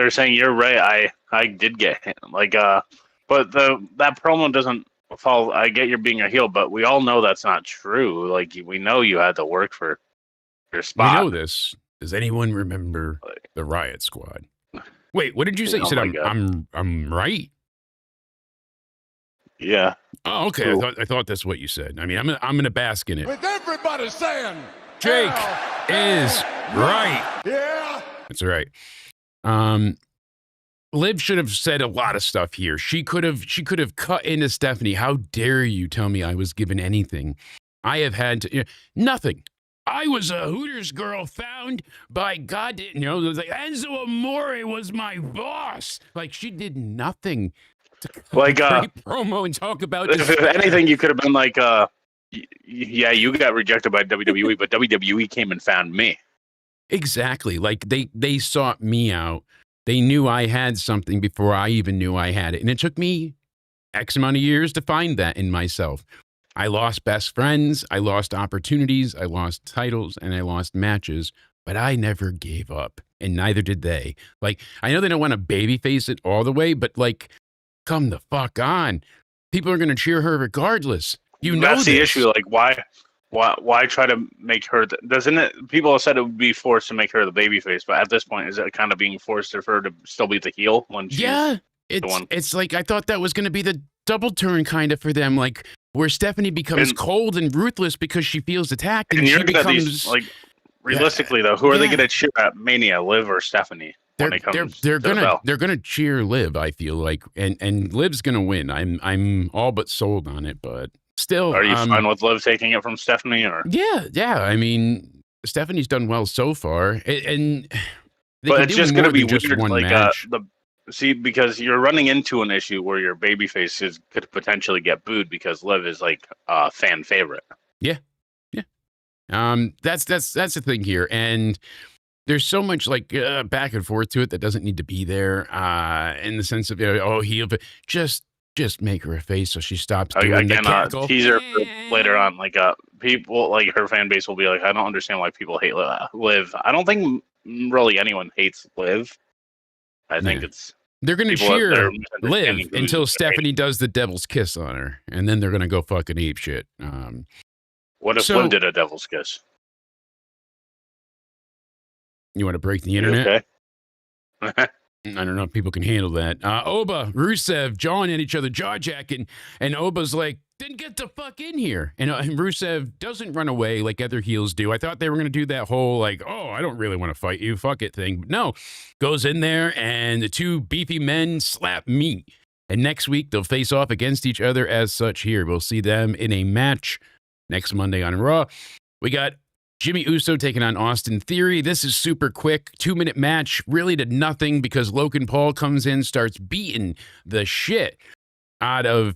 saying you're right. I did get hit. Like, but that promo doesn't fall. I get you're being a heel, but we all know that's not true. Like, we know you had to work for your spot. We know this. Does anyone remember the Riot Squad? Wait, what did you say? You said I'm right. Yeah. Oh, okay. Cool. I thought that's what you said. I mean, I'm gonna bask in it. With everybody saying Jake is right. Yeah. That's right. Liv should have said a lot of stuff here. She could have cut into Stephanie. How dare you tell me I was given anything? I have had to, nothing. I was a Hooters girl found by God. It was like Enzo Amore was my boss. Like, she did nothing to create promo and talk about. If anything, you could have been like, yeah, you got rejected by WWE, but WWE came and found me. Exactly. Like, they sought me out. They knew I had something before I even knew I had it. And it took me X amount of years to find that in myself. I lost best friends, I lost opportunities, I lost titles, and I lost matches, but I never gave up, and neither did they. Like, I know they don't want to babyface it all the way, but, like, come the fuck on. People are going to cheer her regardless. You know that's the issue. Like, why try to make her? Doesn't it? People have said it would be forced to make her the babyface, but at this point, is it kind of being forced for her to still be the heel when she's the one? It's like I thought that was going to be the double turn kind of for them, like where Stephanie becomes cold and ruthless because she feels attacked, and she becomes like realistically though, who are they going to cheer at Mania, Liv or Stephanie? They're gonna cheer Liv, I feel like, and Liv's gonna win. I'm all but sold on it, but still, are you fine with Liv taking it from Stephanie? Or yeah. I mean, Stephanie's done well so far, and but it's just gonna be just weird, one like match. because you're running into an issue where your babyface could potentially get booed because Liv is like a fan favorite. Yeah. That's the thing here, and there's so much like back and forth to it that doesn't need to be there. In the sense of heel, but just make her a face so she stops doing the cackle. Teaser later on, like people like her fan base will be like, I don't understand why people hate Liv. I don't think really anyone hates Liv. I think they're going to cheer Liv until Stephanie does the devil's kiss on her, and then they're going to go fucking ape shit. What if Liv did a devil's kiss? You want to break the internet? Okay. I don't know if people can handle that. Oba, Rusev, jawing at each other, jaw-jacking, and Oba's like, then get the fuck in here. And Rusev doesn't run away like other heels do. I thought they were going to do that whole, like, oh, I don't really want to fight you, fuck it thing. But no, goes in there, and the two beefy men slap meat. And next week, they'll face off against each other as such here. We'll see them in a match next Monday on Raw. We got Jimmy Uso taking on Austin Theory. This is super quick, 2-minute match, really to nothing because Logan Paul comes in, starts beating the shit out of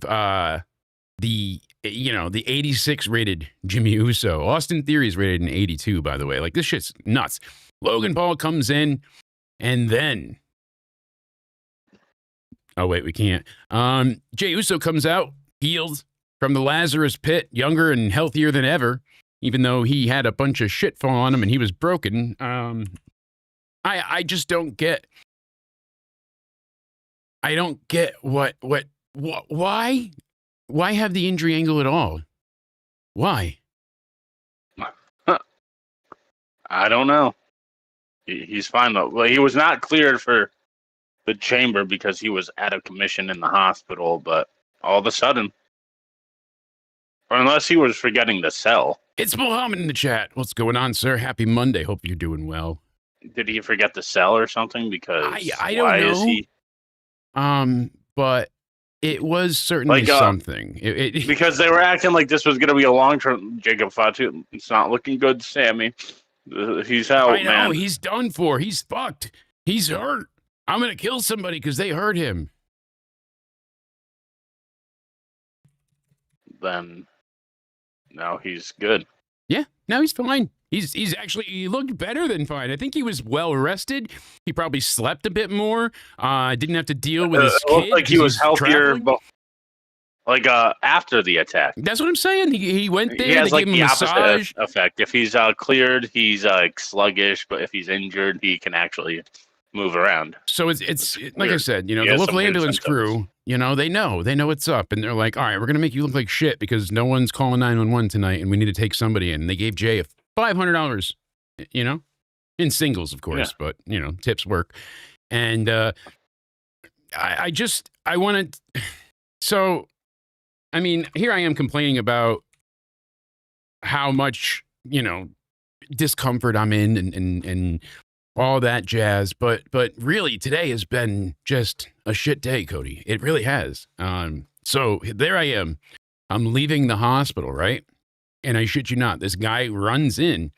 the 86 rated Jimmy Uso. Austin Theory is rated an 82, by the way. Like, this shit's nuts. Logan Paul comes in, and then... Oh, wait, we can't. Jey Uso comes out, healed from the Lazarus pit, younger and healthier than ever, even though he had a bunch of shit fall on him and he was broken. I just don't get... I don't get why have the injury angle at all? Why? I don't know. He's fine though. Well, he was not cleared for the chamber because he was out of commission in the hospital, but all of a sudden, or unless he was forgetting to sell. It's Mohammed in the chat. What's going on, sir? Happy Monday. Hope you're doing well. Did he forget to sell or something? Because I don't know. Is he? But it was certainly something. Because they were acting like this was going to be a long-term. Jacob Fatu, it's not looking good, Sammy. He's out, I know, man. He's done for. He's fucked. He's hurt. I'm going to kill somebody because they hurt him. Then, now he's good. Yeah, now he's fine. He's actually, he looked better than fine. I think he was well rested. He probably slept a bit more. Didn't have to deal with his kid. Like he was healthier, after the attack. That's what I'm saying. He went there. He has they gave him the a opposite massage. effect. If he's cleared, he's sluggish. But if he's injured, he can actually move around. So it's like I said, the has local some weird ambulance symptoms. crew, they know what's up, and they're like, all right, we're gonna make you look like shit because no one's calling 911 tonight, and we need to take somebody in. And they gave Jay $500, in singles, of course, but tips work. And I wanted. So, I mean, here I am complaining about how much discomfort I'm in and all that jazz, but really today has been just a shit day, Cody. It really has. So there I am. I'm leaving the hospital, right? And I shit you not, this guy runs in,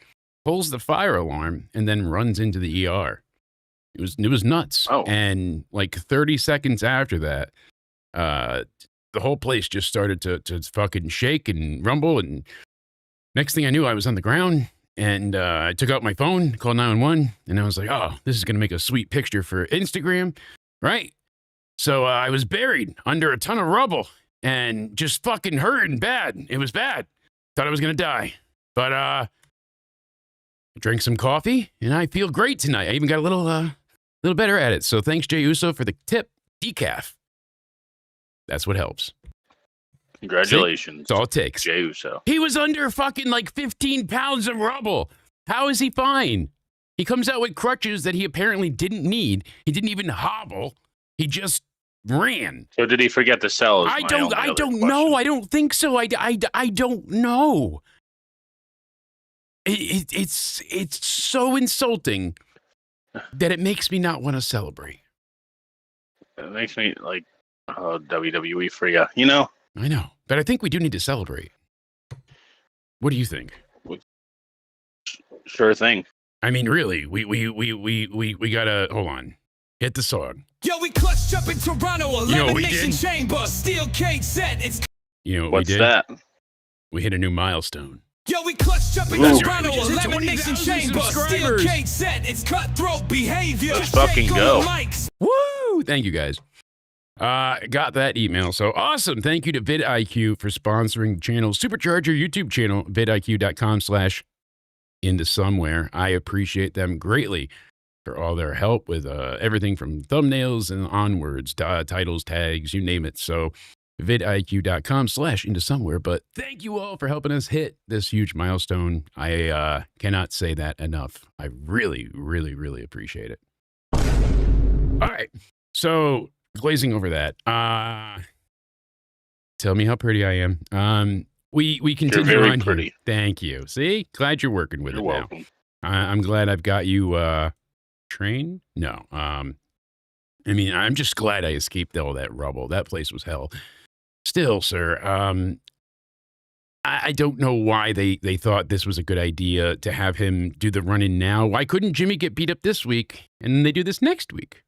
pulls the fire alarm, and then runs into the ER. It was nuts. Oh. And like 30 seconds after that, the whole place just started to fucking shake and rumble. And next thing I knew, I was on the ground. And I took out my phone, called 911, and I was like, oh, this is going to make a sweet picture for Instagram, right? So I was buried under a ton of rubble and just fucking hurting bad. It was bad. Thought I was going to die. But I drank some coffee, and I feel great tonight. I even got a little better at it. So thanks, Jey Uso, for the tip. Decaf. That's what helps. Congratulations. That's all it takes. Jey Uso. He was under fucking like 15 pounds of rubble. How is he fine? He comes out with crutches that he apparently didn't need. He didn't even hobble. He just ran. So did he forget to sell? I don't know. I don't think so. I don't know. It's so insulting that it makes me not want to celebrate. It makes me like WWE for you. I know, but I think we do need to celebrate. What do you think? Sure thing. I mean, really, we gotta hold on. Hit the song. Yo, we clutched up in Toronto, elimination did? chamber, steel cage set. It's What's that? We hit a new milestone. Yo, we clutched up in Ooh. Toronto, We just hit elimination 20,000 chamber, steel subscribers. cage set. It's cutthroat behavior. Let's fucking Shake on go. the mics. Woo! Thank you guys. Got that email. So awesome. Thank you to vidIQ for sponsoring the channel. Supercharge your YouTube channel, vidiq.com/intosomewhere. I appreciate them greatly for all their help with everything from thumbnails and onwards, titles, tags, you name it. So vidiq.com/intosomewhere. But thank you all for helping us hit this huge milestone. I cannot say that enough. I really, really, really appreciate it. All right. So glazing over that. Tell me how pretty I am. We continue You're very on pretty. here. Thank you. See, glad you're working with You're it welcome. now. I'm glad I've got you trained. No, I mean, I'm just glad I escaped all that rubble. That place was hell. Still, sir, I don't know why they thought this was a good idea to have him do the run-in now. Why couldn't Jimmy get beat up this week and then they do this next week?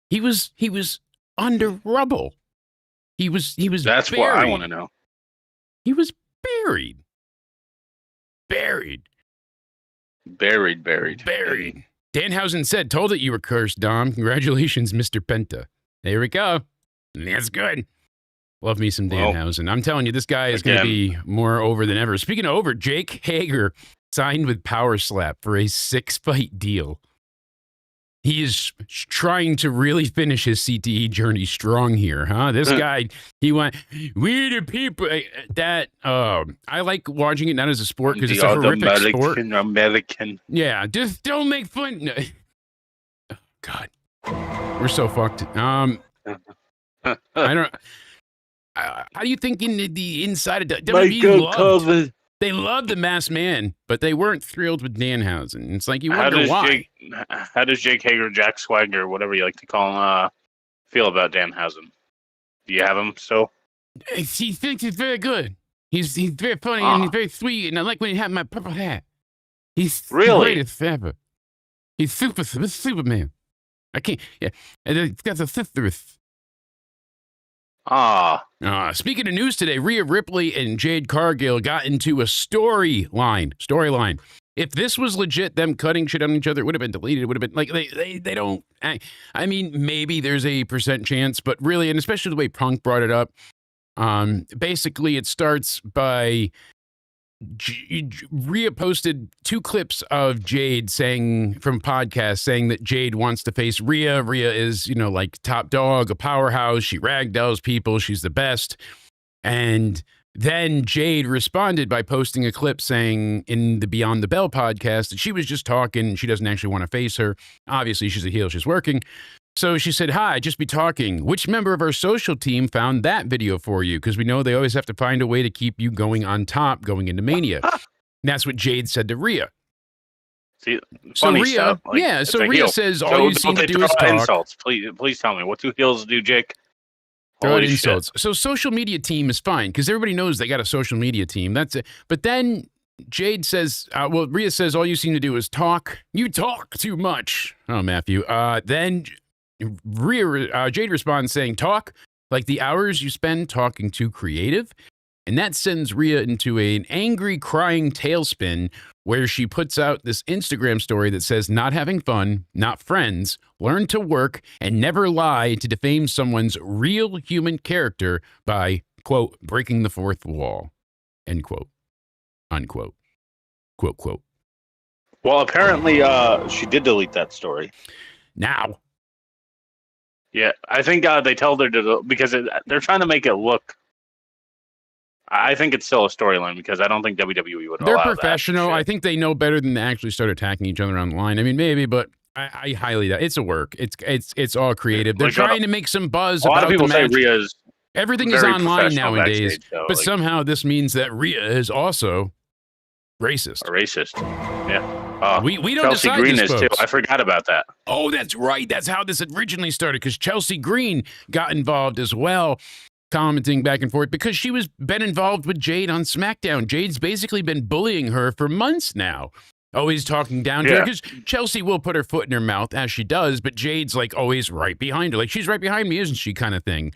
He was under rubble. He was That's buried. what I want to know. He was buried. Buried. Danhausen said, told it you were cursed, Dom. Congratulations, Mr. Penta. There we go. That's good. Love me some Danhausen. I'm telling you, this guy is going to be more over than ever. Speaking of over, Jake Hager signed with Power Slap for a 6-fight deal. He is trying to really finish his CTE journey strong here, huh? This guy, he went, we the people. That, I like watching it not as a sport because it's a horrific sport. American. Yeah, just don't make fun. Oh, God. We're so fucked. I don't... how do you think in the inside of WWE they loved the Masked Man, but they weren't thrilled with Danhausen. It's like you wonder why. How does Jake Hager, Jack Swagger, whatever you like to call him, feel about Danhausen? Do you have him still? He thinks he's very good. He's very funny and he's very sweet, and I like when he had my purple hat. He's the greatest ever. He's Superman. I can't. Yeah, and he's got the sisters. Speaking of news today, Rhea Ripley and Jade Cargill got into a storyline. If this was legit, them cutting shit on each other, it would have been deleted. It would have been like they don't. I mean, maybe there's a % chance, but really, and especially the way Punk brought it up. Basically, it starts by Rhea posted 2 clips of Jade saying from podcasts saying that Jade wants to face Rhea. Rhea is, like top dog, a powerhouse. She ragdolls people. She's the best. And then Jade responded by posting a clip saying in the Beyond the Bell podcast that she was just talking. She doesn't actually want to face her. Obviously, she's a heel. She's working. So she said, hi, just be talking. Which member of our social team found that video for you? Because we know they always have to find a way to keep you going on top going into Mania. And that's what Jade said to Rhea. See, so Rhea, Rhea says, all you seem to do is talk. Insults. Please tell me, what do heels do, Jake? Throw out insults. So social media team is fine because everybody knows they got a social media team. That's it. But then Jade says, Rhea says, all you seem to do is talk. You talk too much. Oh, Matthew. Then Jade responds saying, talk like the hours you spend talking to creative. And that sends Rhea into an angry, crying tailspin where she puts out this Instagram story that says, not having fun, not friends, learn to work, and never lie to defame someone's real human character by, quote, breaking the fourth wall, end quote, unquote, quote, quote. Well, apparently she did delete that story. Now. Yeah, I think they told her to, because they're trying to make it look. I think it's still a storyline because I don't think WWE would. They're professional. I think they know better than to actually start attacking each other online. I mean, maybe, but I highly doubt it's a work. It's all creative. They're trying to make some buzz about the match. A lot of people say Rhea's everything is online nowadays, but somehow this means that Rhea is also racist. A racist. Yeah. We don't Chelsea decide Green this, is folks. too. I forgot about that. Oh, that's right. That's how this originally started because Chelsea Green got involved as well, commenting back and forth because she was been involved with Jade on SmackDown. Jade's basically been bullying her for months now. Always talking down to her because Chelsea will put her foot in her mouth as she does, but Jade's like always right behind her. Like, she's right behind me, isn't she, kind of thing.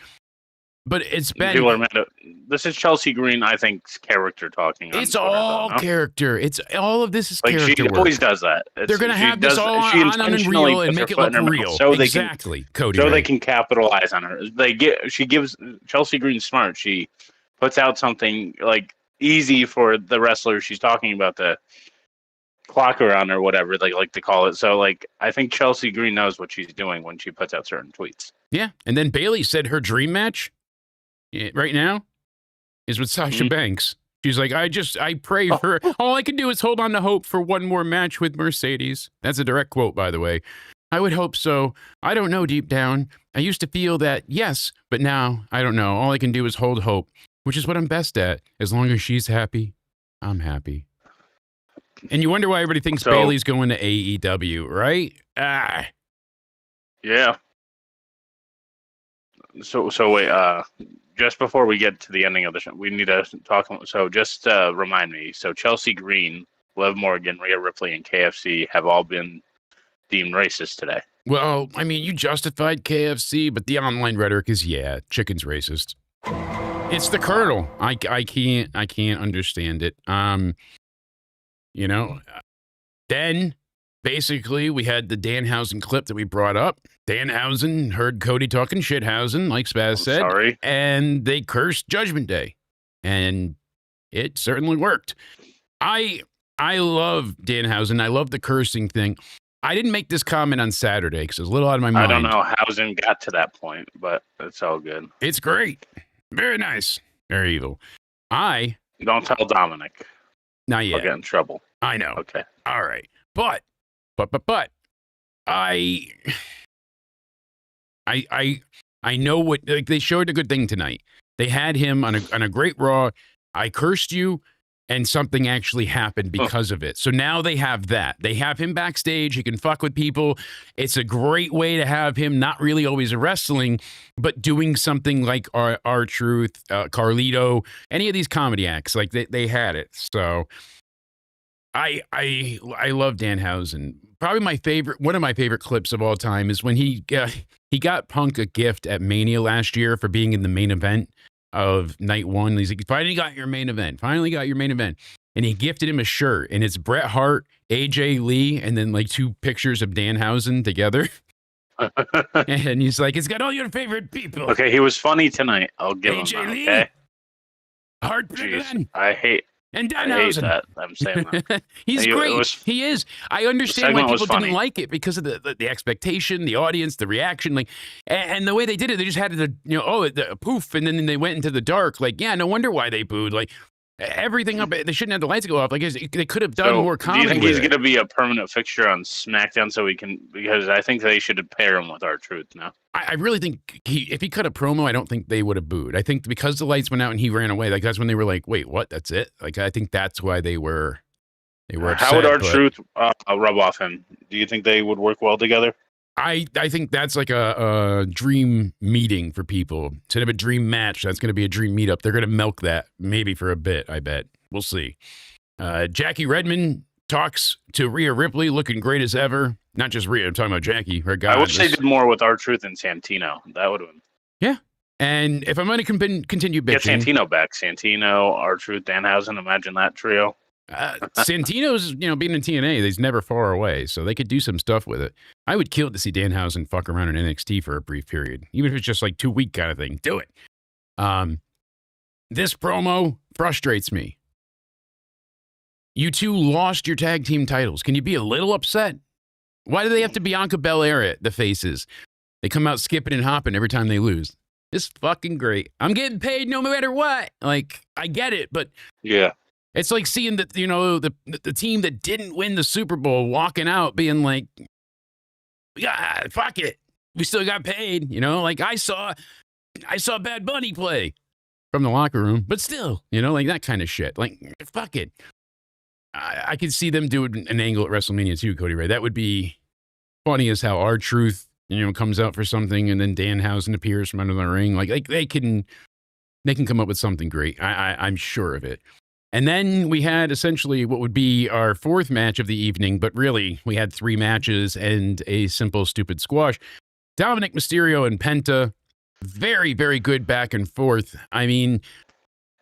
But it's been... People are mad at, this is Chelsea Green, I think's character talking. It's all character. It's all of this is like character she work. Always does that. They're going to have this all on Unreal and make it look real. So exactly, Cody. So they can capitalize on her. She gives Chelsea Green smart. She puts out something like easy for the wrestler she's talking about to clock around or whatever they like to call it. So like I think Chelsea Green knows what she's doing when she puts out certain tweets. Yeah, and then Bayley said her dream match right now is with Sasha Banks. She's like, I pray for all I can do is hold on to hope for one more match with Mercedes. That's a direct quote, by the way. I would hope so. I don't know deep down. I used to feel that, yes, but now I don't know. All I can do is hold hope, which is what I'm best at. As long as she's happy, I'm happy. And you wonder why everybody thinks Bayley's going to AEW, right? Yeah. So wait. Just before we get to the ending of the show, we need to talk. So just remind me. So Chelsea Green, Liv Morgan, Rhea Ripley, and KFC have all been deemed racist today. Well, I mean, you justified KFC, but the online rhetoric is, yeah, chicken's racist. It's the Colonel. I can't understand it. You know, then basically we had the Danhausen clip that we brought up. Danhausen heard Cody talking shithausen, like Spaz said. Sorry. And they cursed Judgment Day. And it certainly worked. I love Danhausen. I love the cursing thing. I didn't make this comment on Saturday because it was a little out of my mind. I don't know how Zen got to that point, but it's all good. It's great. Very nice. Very evil. Don't tell Dominik. Not yet. I'll get in trouble. I know. Okay. All right. But I know what, like, they showed a good thing tonight. They had him on a great Raw. I cursed you, and something actually happened because of it. So now they have that. They have him backstage. He can fuck with people. It's a great way to have him not really always wrestling, but doing something like R-Truth, Carlito, any of these comedy acts. Like they had it. So I love Danhausen. Probably one of my favorite clips of all time is when he got Punk a gift at Mania last year for being in the main event of night one. He's like, finally got your main event. And he gifted him a shirt, and it's Bret Hart, AJ Lee, and then like two pictures of Danhausen together. And he's like, it's got all your favorite people. Okay, he was funny tonight. I'll give him AJ that, Lee, okay? Hart, Jeez, I hate Danhausen. that. I'm saying that. He's great. He is. I understand why people didn't like it because of the expectation, the audience, the reaction, like, and the way they did it. They just had the poof, and then they went into the dark. Like, yeah, no wonder why they booed. Like, everything up. They shouldn't have the lights go off. Like, they could have done more comedy. Do you think he's going to be a permanent fixture on SmackDown so we can? Because I think they should pair him with R-Truth now. I really think if he cut a promo, I don't think they would have booed. I think because the lights went out and he ran away, like that's when they were like, "Wait, what? That's it?" Like I think that's why they were upset. How would R-Truth rub off him? Do you think they would work well together? I think that's like a dream meeting for people. Instead of a dream match, that's going to be a dream meetup. They're going to milk that maybe for a bit, I bet. We'll see. Jackie Redmond talks to Rhea Ripley, looking great as ever. Not just Rhea, I'm talking about Jackie. Her God, I wish they did more with R-Truth and Santino. That would have been... Yeah. And if I'm going to continue bitching... Get Santino back. Santino, R-Truth, Danhausen. Imagine that trio. Santino's, being in TNA, he's never far away, so they could do some stuff with it. I would kill to see Danhausen fuck around in NXT for a brief period, even if it's just like 2 week kind of thing. Do it. This promo frustrates me. You two lost your tag team titles. Can you be a little upset? Why do they have to Bianca Belair at the faces? They come out skipping and hopping every time they lose. It's fucking great. I'm getting paid no matter what. Like, I get it, but yeah. It's like seeing that, the team that didn't win the Super Bowl walking out being like, yeah, fuck it. We still got paid, like I saw Bad Bunny play from the locker room, but still, like that kind of shit. Like, fuck it. I could see them doing an angle at WrestleMania too, Cody Ray. That would be funny as how R-Truth, comes out for something and then Danhausen appears from under the ring. Like they can come up with something great. I'm sure of it. And then we had essentially what would be our fourth match of the evening, but really we had 3 matches and a simple, stupid squash. Dominik Mysterio and Penta, very, very good back and forth. I mean,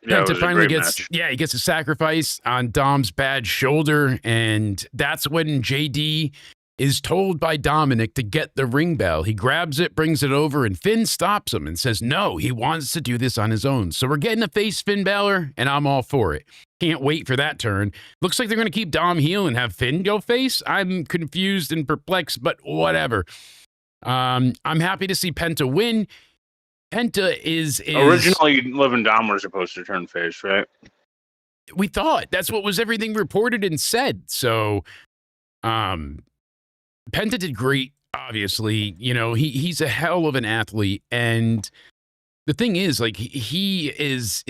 yeah, Penta finally he gets a sacrifice on Dom's bad shoulder, and that's when JD is told by Dominik to get the ring bell. He grabs it, brings it over, and Finn stops him and says, no, he wants to do this on his own. So we're getting a face Finn Balor, and I'm all for it. Can't wait for that turn. Looks like they're going to keep Dom heel and have Finn go face. I'm confused and perplexed, but whatever. I'm happy to see Penta win. Penta is... Originally, Liv and Dom were supposed to turn face, right? We thought. That's what was everything reported and said. So, Penta did great, obviously. He's a hell of an athlete. And the thing is, like, he is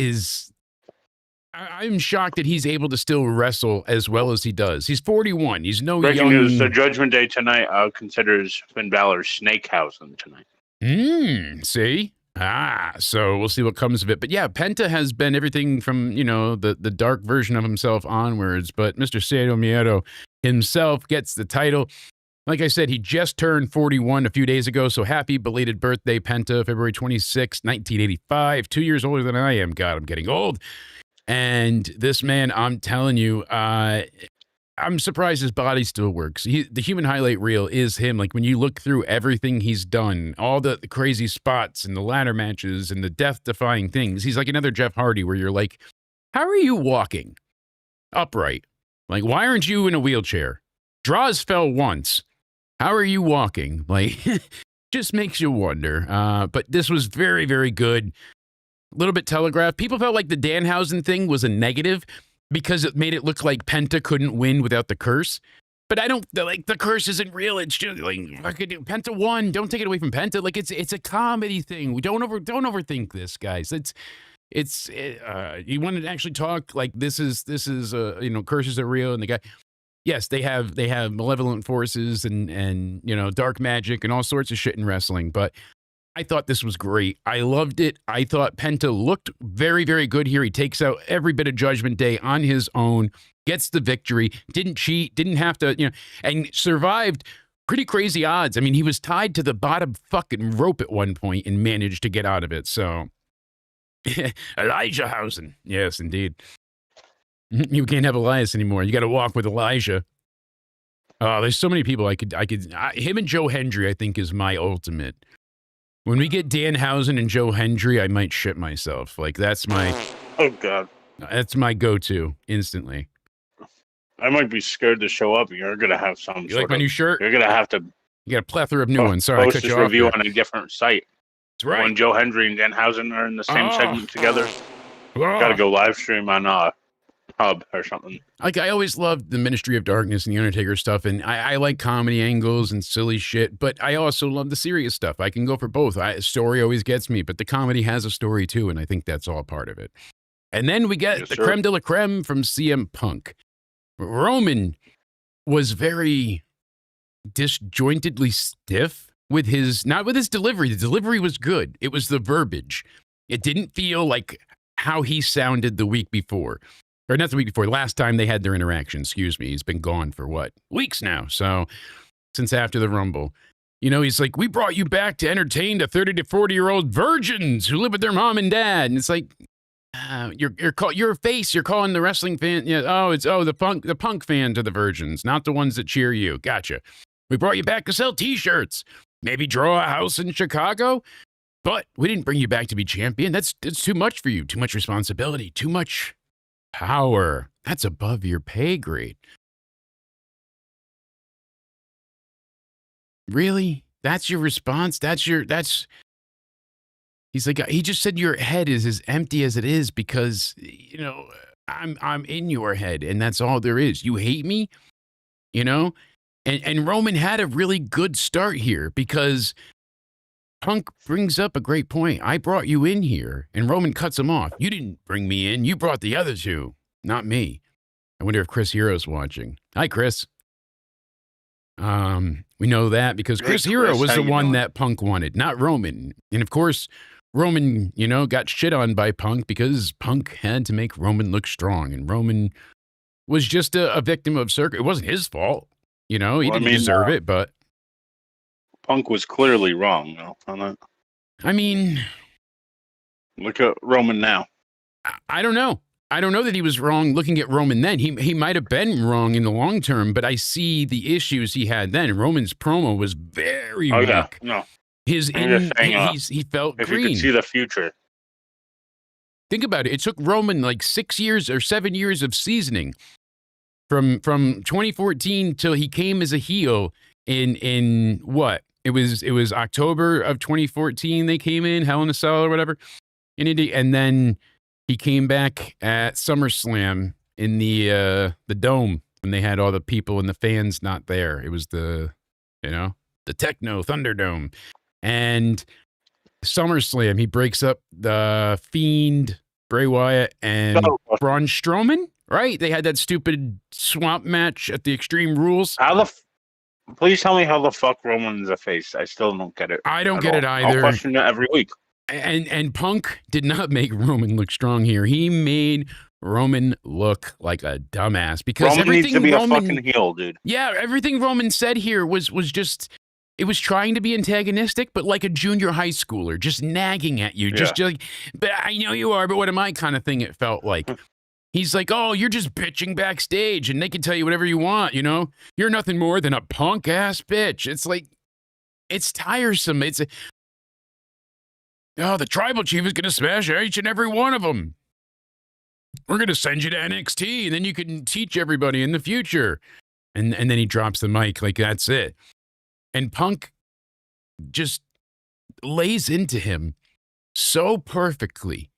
I'm shocked that he's able to still wrestle as well as he does. He's 41. He's no Breaking young... news, the Judgment Day tonight considers Finn Balor Snakehousing tonight. See? So we'll see what comes of it. But yeah, Penta has been everything from, the dark version of himself onwards. But Mr. Cero Miedo himself gets the title. Like I said, he just turned 41 a few days ago, so happy belated birthday, Penta, February 26, 1985. 2 years older than I am. God, I'm getting old. And this man, I'm telling you, I'm surprised his body still works. The human highlight reel is him. Like, when you look through everything he's done, all the crazy spots and the ladder matches and the death-defying things, he's like another Jeff Hardy where you're like, how are you walking upright? Like, why aren't you in a wheelchair? Draws fell once. How are you walking? Like, just makes you wonder. But this was very, very good. A little bit telegraphed. People felt like the Danhausen thing was a negative because it made it look like Penta couldn't win without the curse. But I don't, like, the curse isn't real. It's just like, Penta won. Don't take it away from Penta. Like, it's a comedy thing. Don't overthink this, guys. You want to actually talk like this is curses are real, and the guy. Yes, they have malevolent forces and dark magic and all sorts of shit in wrestling, but I thought this was great. I loved it. I thought Penta looked very, very good here. He takes out every bit of Judgment Day on his own, gets the victory, didn't cheat, didn't have to, and survived pretty crazy odds. I mean, he was tied to the bottom fucking rope at one point and managed to get out of it. So, Elijah Hausen. Yes, indeed. You can't have Elias anymore. You got to walk with Elijah. There's so many people him and Joe Hendry, I think, is my ultimate. When we get Danhausen and Joe Hendry, I might shit myself. Like, that's my... Oh, God. That's my go-to instantly. I might be scared to show up. You're going to have some You like my new shirt? You're going to have to... You got a plethora of new ones. Sorry, I post cut this you off review there. on a different site. That's right. When Joe Hendry and Danhausen are in the same segment together, got to go live stream on Hub or something. Like, I always loved the Ministry of Darkness and the Undertaker stuff, and I like comedy angles and silly shit, but I also love the serious stuff. I can go for both. Story always gets me, but the comedy has a story too, and I think that's all part of it. And then we get the creme de la creme from CM Punk. Roman was very disjointedly stiff with not with his delivery. The delivery was good. It was the verbiage. It didn't feel like how he sounded the week before. Or not the week before, last time they had their interaction, excuse me. He's been gone for what? Weeks now. So, since after the Rumble. He's like, we brought you back to entertain the 30 to 40-year-old virgins who live with their mom and dad. And it's like, your face, you're calling the wrestling fan. Yeah, the punk fans are the virgins, not the ones that cheer you. Gotcha. We brought you back to sell t-shirts. Maybe draw a house in Chicago. But we didn't bring you back to be champion. That's too much for you. Too much responsibility. Too much power. That's above your pay grade. Really? That's your response? He's like, he just said your head is as empty as it is because, I'm in your head and that's all there is. You hate me, And Roman had a really good start here because Punk brings up a great point. I brought you in here, and Roman cuts him off. You didn't bring me in. You brought the other two, not me. I wonder if Chris Hero's watching. Hi, Chris. We know that because Chris Hero was the one that Punk wanted, not Roman. And of course, Roman, got shit on by Punk because Punk had to make Roman look strong, and Roman was just a victim of circus. It wasn't his fault. He didn't deserve it, but Punk was clearly wrong on that. I mean, look at Roman now. I don't know. I don't know that he was wrong looking at Roman then. He might have been wrong in the long term, but I see the issues he had then. Roman's promo was very weak. Yeah. No. He felt if green. You could see the future. Think about it. It took Roman like 6 years or 7 years of seasoning from 2014 till he came as a heel in what? It was October of 2014 they came in, Hell in a Cell or whatever, in Indy, and then he came back at SummerSlam in the Dome when they had all the people and the fans not there. It was the Techno Thunderdome. And SummerSlam, he breaks up the Fiend, Bray Wyatt and Oh. Braun Strowman, right? They had that stupid swamp match at the Extreme Rules. Please tell me how the fuck Roman's a face. I still don't get it. I don't at get all. it either. I'll question it every week. And Punk did not make Roman look strong here. He made Roman look like a dumbass because Roman needs to be Roman, a fucking heel, dude. Yeah, everything Roman said here was just, it was trying to be antagonistic, but like a junior high schooler, just nagging at you, just like, but I know you are, but what am I kind of thing it felt like. He's like, oh, you're just bitching backstage and they can tell you whatever you want, you know? You're nothing more than a punk ass bitch. It's like, it's tiresome. Oh, the tribal chief is going to smash each and every one of them. We're going to send you to NXT and then you can teach everybody in the future. And then he drops the mic like that's it. And Punk just lays into him so perfectly,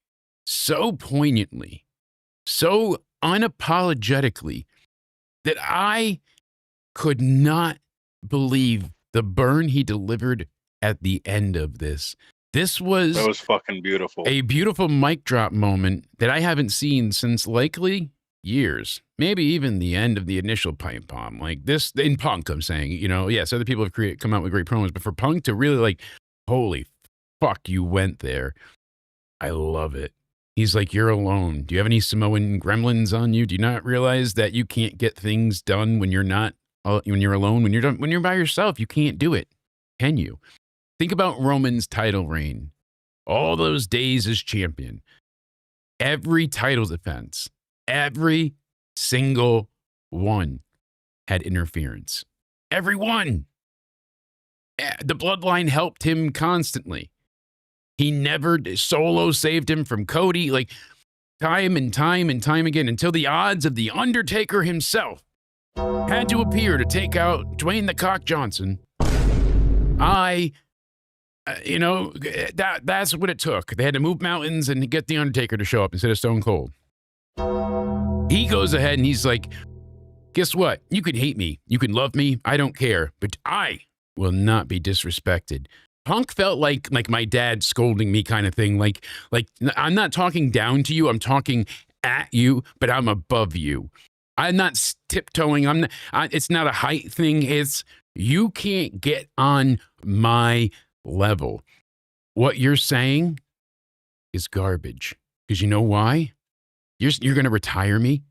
so poignantly, so unapologetically that I could not believe the burn he delivered at the end of this. That was fucking beautiful. A beautiful mic drop moment that I haven't seen since likely years, maybe even the end of the initial pipe bomb. Like this in Punk, I'm saying, you know, yes, other people have come out with great promos, but for Punk to really like, holy fuck, you went there. I love it. He's like, you're alone. Do you have any Samoan gremlins on you? Do you not realize that you can't get things done when you're not, when you're alone, when you're by yourself, you can't do it. Can you? Think about Roman's title reign. All those days as champion. Every title defense, every single one had interference. Every one. The bloodline helped him constantly. He never, Solo saved him from Cody, like time and time and time again, until the odds of The Undertaker himself had to appear to take out Dwayne the Cock Johnson. That's what it took. They had to move mountains and get The Undertaker to show up instead of Stone Cold. He goes ahead and he's like, guess what? You can hate me. You can love me. I don't care. But I will not be disrespected. Punk felt like my dad scolding me kind of thing. Like I'm not talking down to you. I'm talking at you, but I'm above you. I'm not tiptoeing. It's not a height thing. It's you can't get on my level. What you're saying is garbage. Because you know why? You're going to retire me?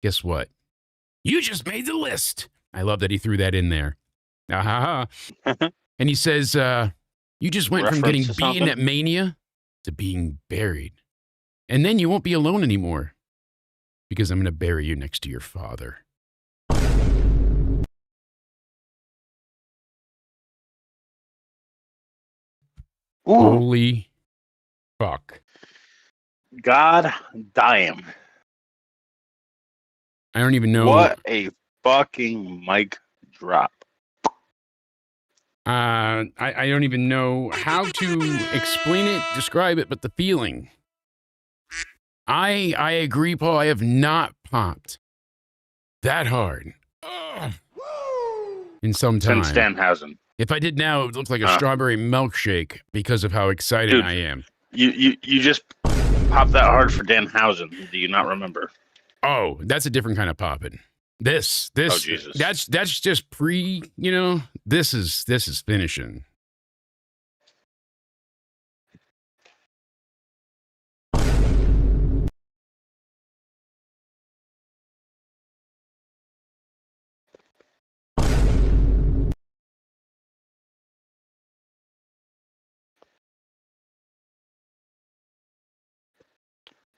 Guess what? You just made the list. I love that he threw that in there. And he says, you just went from getting beaten at Mania to being buried. And then you won't be alone anymore. Because I'm going to bury you next to your father. Ooh. Holy fuck. God damn. I don't even know. What a fucking mic drop. I don't even know how to explain it, describe it, but the feeling. I agree, Paul. I have not popped that hard in some time. Since Danhausen. If I did now, it would look like a strawberry milkshake because of how excited Dude, I am. You just popped that hard for Danhausen. Do you not remember? Oh, that's a different kind of popping. This, oh, Jesus. that's just pre, this is finishing.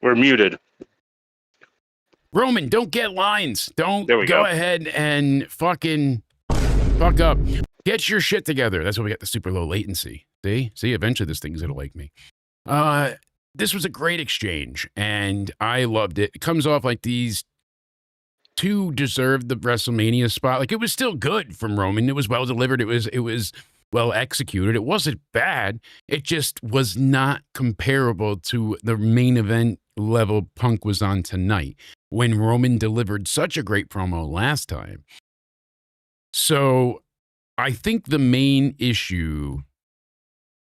We're muted. Roman, don't get lines. Don't go ahead and fucking fuck up. Get your shit together. That's why we got the super low latency. See, eventually this thing's gonna like me. This was a great exchange, and I loved it. It comes off like these two deserved the WrestleMania spot. Like it was still good from Roman. It was well delivered. It was well executed. It wasn't bad. It just was not comparable to the main event level Punk was on tonight when Roman delivered such a great promo last time. So I think the main issue,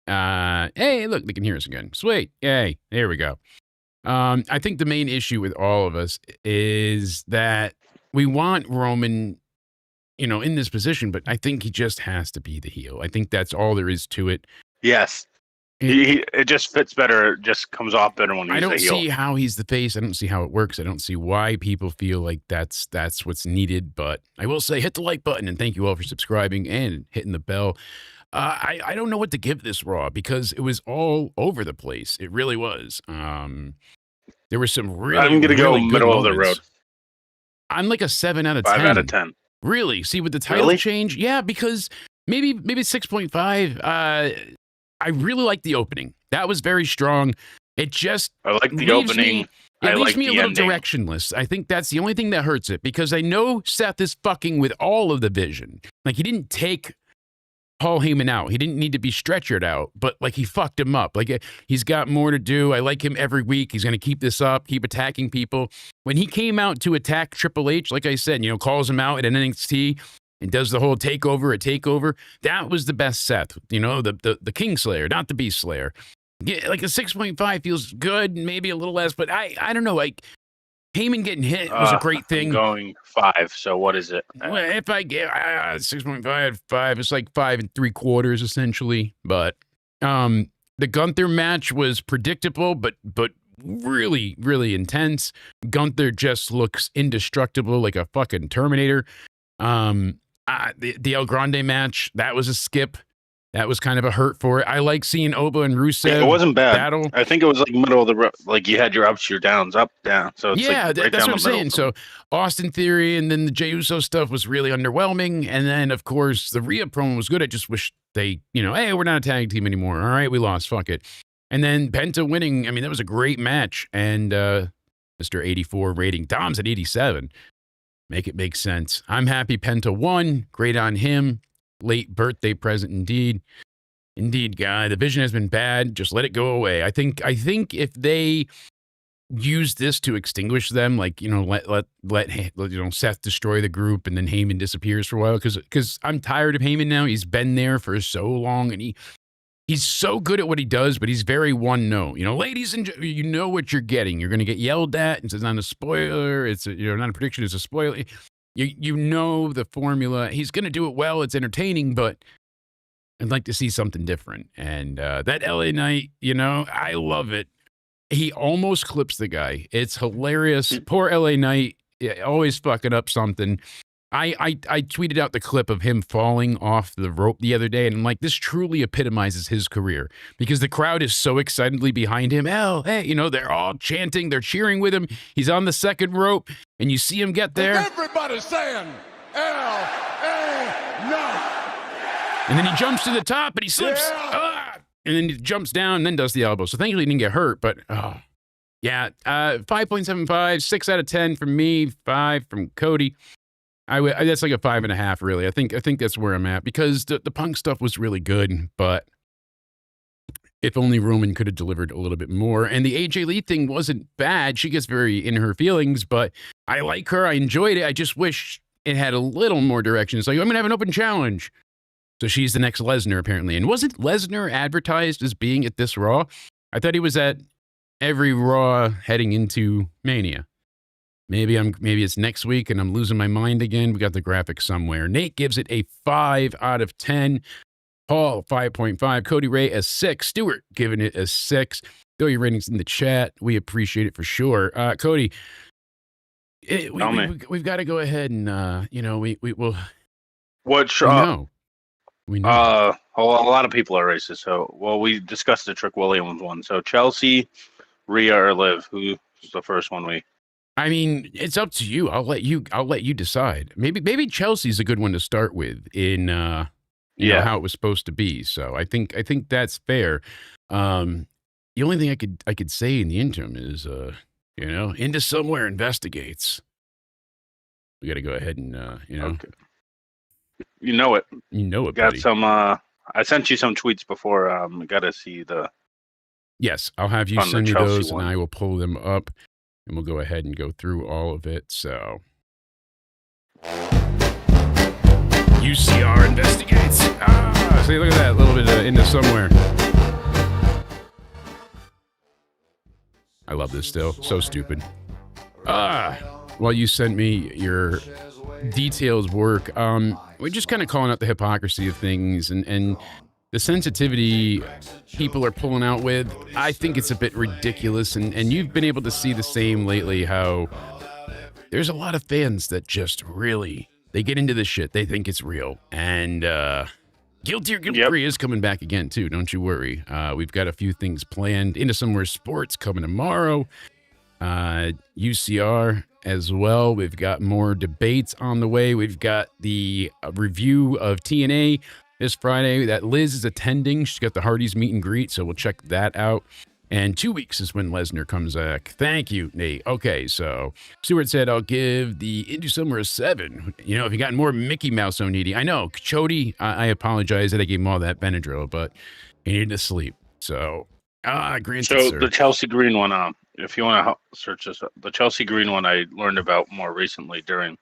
hey, look, they can hear us again. Sweet. Yay. There we go. I think the main issue with all of us is that we want Roman, in this position, but I think he just has to be the heel. I think that's all there is to it. Yes. It just fits better. It just comes off better when he's I don't the heel. see how he's the face. I don't see how it works. I don't see why people feel like that's what's needed. But I will say, hit the like button and thank you all for subscribing and hitting the bell. I don't know what to give this Raw because it was all over the place. It really was. There were some really. I'm gonna go really middle of the moments. road. I'm like a 7 out of 5 10. out of 10. Really? See, with the title change, yeah, because maybe 6.5. I really like the opening. That was very strong. It just I like the opening. It leaves like me a the little ending. directionless. I think that's the only thing that hurts it because I know Seth is fucking with all of the vision. Like he didn't take Paul Heyman out. He didn't need to be stretchered out, but like he fucked him up. Like he's got more to do. I like him every week. He's going to keep this up, keep attacking people. When he came out to attack Triple H, like I said, calls him out at NXT and does the whole takeover, that was the best Seth, the Kingslayer, not the Beast Slayer. Yeah, like a 6.5 feels good, maybe a little less, but I don't know. Like Heyman getting hit was a great thing. I'm going 5. So what is it? Well, if I get 6.5, 5, it's like 5 3/4 essentially. But the Gunther match was predictable, but really, really intense. Gunther just looks indestructible, like a fucking Terminator. The El Grande match, that was a skip. That was kind of a hurt for it. I like seeing Oba and Rusev. It wasn't bad. Battle. I think it was like middle of the road. Like you had your ups, your downs, up, down. So it's yeah, like right that's down what I'm the middle. saying. So Austin Theory and then the Jey Uso stuff was really underwhelming. And then, of course, the Rhea promo was good. I just wish they, hey, we're not a tag team anymore. All right, we lost. Fuck it. And then Penta winning. I mean, that was a great match. And Mr. 84 rating. Dom's at 87. Make it make sense. I'm happy Penta won. Great on him. Late birthday present indeed. Indeed, guy. The vision has been bad. Just let it go away. I think if they use this to extinguish them, like let Seth destroy the group and then Heyman disappears for a while, because I'm tired of Heyman now. He's been there for so long and he's so good at what he does, but he's very one note. Ladies and you know what you're getting. You're going to get yelled at. It's not a spoiler. It's not a prediction. It's a spoiler. You know the formula. He's going to do it well. It's entertaining, but I'd like to see something different. And that LA Knight, I love it. He almost clips the guy. It's hilarious. Poor LA Knight, always fucking up something. I tweeted out the clip of him falling off the rope the other day, and I'm like, this truly epitomizes his career because the crowd is so excitedly behind him. L, hey, they're all chanting, they're cheering with him. He's on the second rope, and you see him get there. Everybody's saying L-A Knight. And then he jumps to the top and he slips. And then he jumps down and then does the elbow. So thankfully he didn't get hurt, but 5.75, 6 out of 10 from me, 5 from Cody. That's like a 5.5, really. I think that's where I'm at because the Punk stuff was really good, but if only Roman could have delivered a little bit more. And the AJ Lee thing wasn't bad. She gets very in her feelings, but I like her. I enjoyed it. I just wish it had a little more direction. It's like, I'm going to have an open challenge. So she's the next Lesnar, apparently. And wasn't Lesnar advertised as being at this Raw? I thought he was at every Raw heading into Mania. Maybe it's next week and I'm losing my mind again. We got the graphic somewhere. Nate gives it a 5 out of 10. Paul, 5.5. Cody Ray, a 6. Stuart giving it a 6. Throw your ratings in the chat. We appreciate it for sure. Cody, we've got to go ahead and, we will. What? We know. A lot of people are racist. So, we discussed the Trick Williams one. So, Chelsea, Rhea, or Liv, who's the first one I mean, it's up to you. I'll let you decide. Maybe Chelsea's a good one to start with in know, how it was supposed to be. So I think that's fair. The only thing I could say in the interim is Into Somewhere investigates. We got to go ahead and Okay. You know it. Got buddy. Some. I sent you some tweets before. Got to see the. Yes, I'll have you send me those, one. and I will pull them up, and we'll go ahead and go through all of it. So, UCR investigates. See, look at that, a little bit Into Somewhere. I love this still. So stupid. Well, you sent me your details work. We're just kind of calling out the hypocrisy of things and the sensitivity people are pulling out with. I think it's a bit ridiculous, and you've been able to see the same lately, how there's a lot of fans that just really, they get into this shit. They think it's real. And Guilty or Guilt-Free is coming back again, too. Don't you worry. We've got a few things planned. Into Somewhere Sports coming tomorrow. UCR as well. We've got more debates on the way. We've got the review of TNA this Friday that Liz is attending. She's got the Hardys meet and greet, so we'll check that out. And 2 weeks is when Lesnar comes back. Thank you, Nate. Okay, so Stewart said, I'll give the Into Somewhere a 7. You know, if you got more Mickey Mouse Onidi. I know, Chody, I apologize that I gave him all that Benadryl, but he needed to sleep. So, granted, So sir. the Chelsea Green one, if you want to search this up, the Chelsea Green one I learned about more recently during.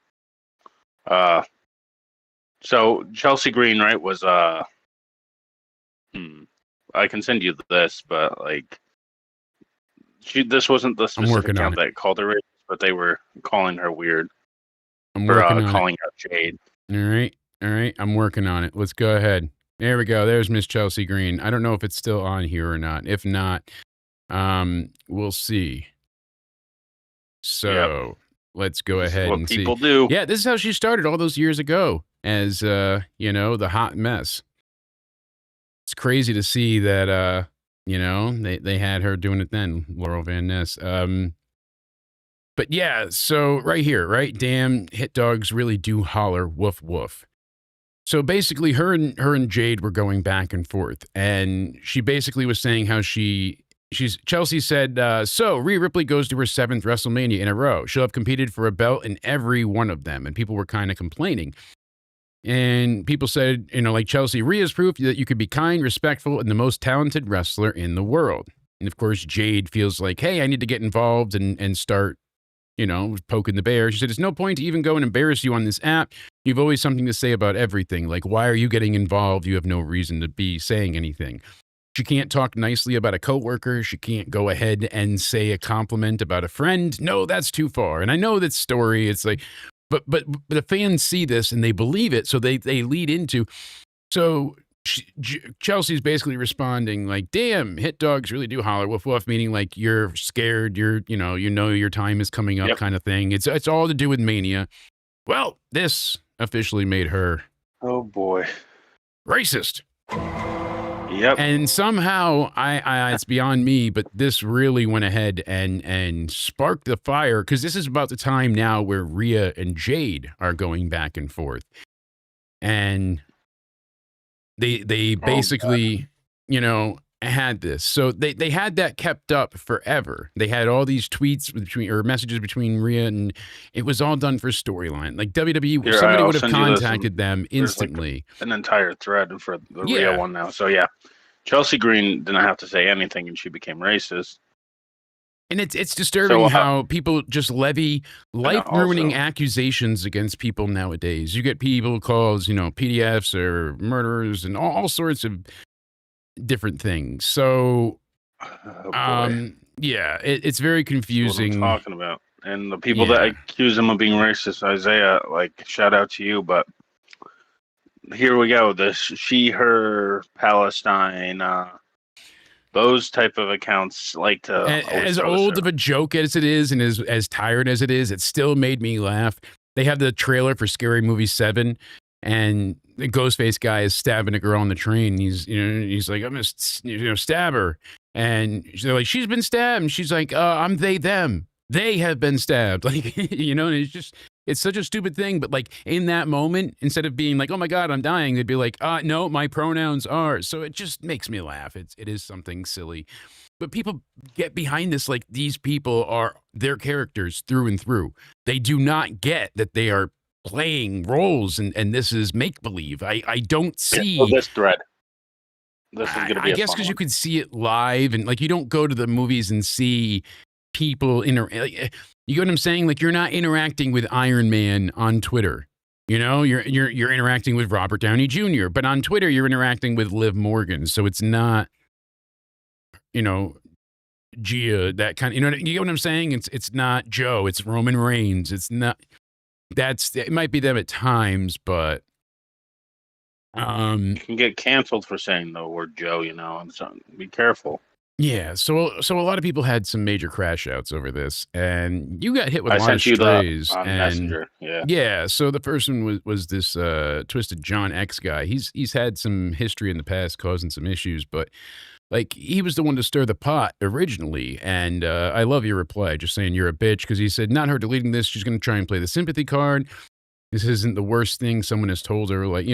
So Chelsea Green, right, was I can send you this, but like, this wasn't the specific account that called her racist, but they were calling her weird. I'm working on calling her Jade. All right. I'm working on it. Let's go ahead. There we go. There's Miss Chelsea Green. I don't know if it's still on here or not. If not, we'll see. So let's go ahead and see. What people do. Yeah, this is how she started all those years ago as, the hot mess. It's crazy to see that, they had her doing it then, Laurel Van Ness. But yeah, so right here, right? Damn, hit dogs really do holler, woof, woof. So basically, her and Jade were going back and forth, and she basically was saying how Chelsea said, so Rhea Ripley goes to her 7th WrestleMania in a row. She'll have competed for a belt in every one of them, and people were kind of complaining. And people said, like Chelsea, Rhea's proof that you could be kind, respectful, and the most talented wrestler in the world. And of course, Jade feels like, hey, I need to get involved and start, poking the bear. She said, it's no point to even go and embarrass you on this app. You've always something to say about everything. Like, why are you getting involved? You have no reason to be saying anything. She can't talk nicely about a coworker. She can't go ahead and say a compliment about a friend. No, that's too far. And I know that story. It's like, but the fans see this and they believe it, so they lead into. So Chelsea's basically responding like, "Damn, hit dogs really do holler, woof woof," meaning like you're scared, you know your time is coming up, kind of thing. It's all to do with Mania. Well, this officially made her, oh boy, racist. Yep. And somehow, it's beyond me, but this really went ahead and sparked the fire, because this is about the time now where Rhea and Jade are going back and forth. And they basically, had this. So they had that kept up forever. They had all these tweets messages between Rhea, and it was all done for storyline. Like WWE, somebody would have contacted them instantly. Like an entire thread for the Rhea one now. So yeah, Chelsea Green didn't have to say anything, and she became racist. And it's disturbing how people just levy life-ruining accusations against people nowadays. You get people calls, PDFs or murderers and all sorts of different things. So, it's very confusing. That's what I'm talking about. And the people that accuse him of being racist, Isaiah, shout out to you, but here we go. This she, her, Palestine, those type of accounts like to... As old of a joke as it is, and as tired as it is, it still made me laugh. They have the trailer for Scary Movie 7, and the Ghostface guy is stabbing a girl on the train. He's like, I'm gonna stab her. And they're like, she's been stabbed. And she's like, I'm they, them. They have been stabbed. And it's such a stupid thing. But in that moment, instead of being like, oh my God, I'm dying, they'd be like, no, my pronouns are. So it just makes me laugh. It is something silly. But people get behind this like these people are their characters through and through. They do not get that they are playing roles and this is make-believe. I don't see... Well, this thread. This is gonna be I guess because you could see it live, and you don't go to the movies and see people you get what I'm saying? You're not interacting with Iron Man on Twitter. You're interacting with Robert Downey Jr., but on Twitter you're interacting with Liv Morgan. So it's not, Gia, that kind of, you get what I'm saying? It's not Joe, it's Roman Reigns. It's not, it might be them at times, but You can get canceled for saying the word Joe, and so be careful. yeah. So a lot of people had some major crash outs over this, and you got hit with a I lot of sent you strays. on and Messenger. Yeah. yeah, so the person was this Twisted John X guy. He's had some history in the past causing some issues, but like he was the one to stir the pot originally. And I love your reply, just saying you're a bitch, because he said not her deleting this. She's going to try and play the sympathy card. This isn't the worst thing someone has told her. Like,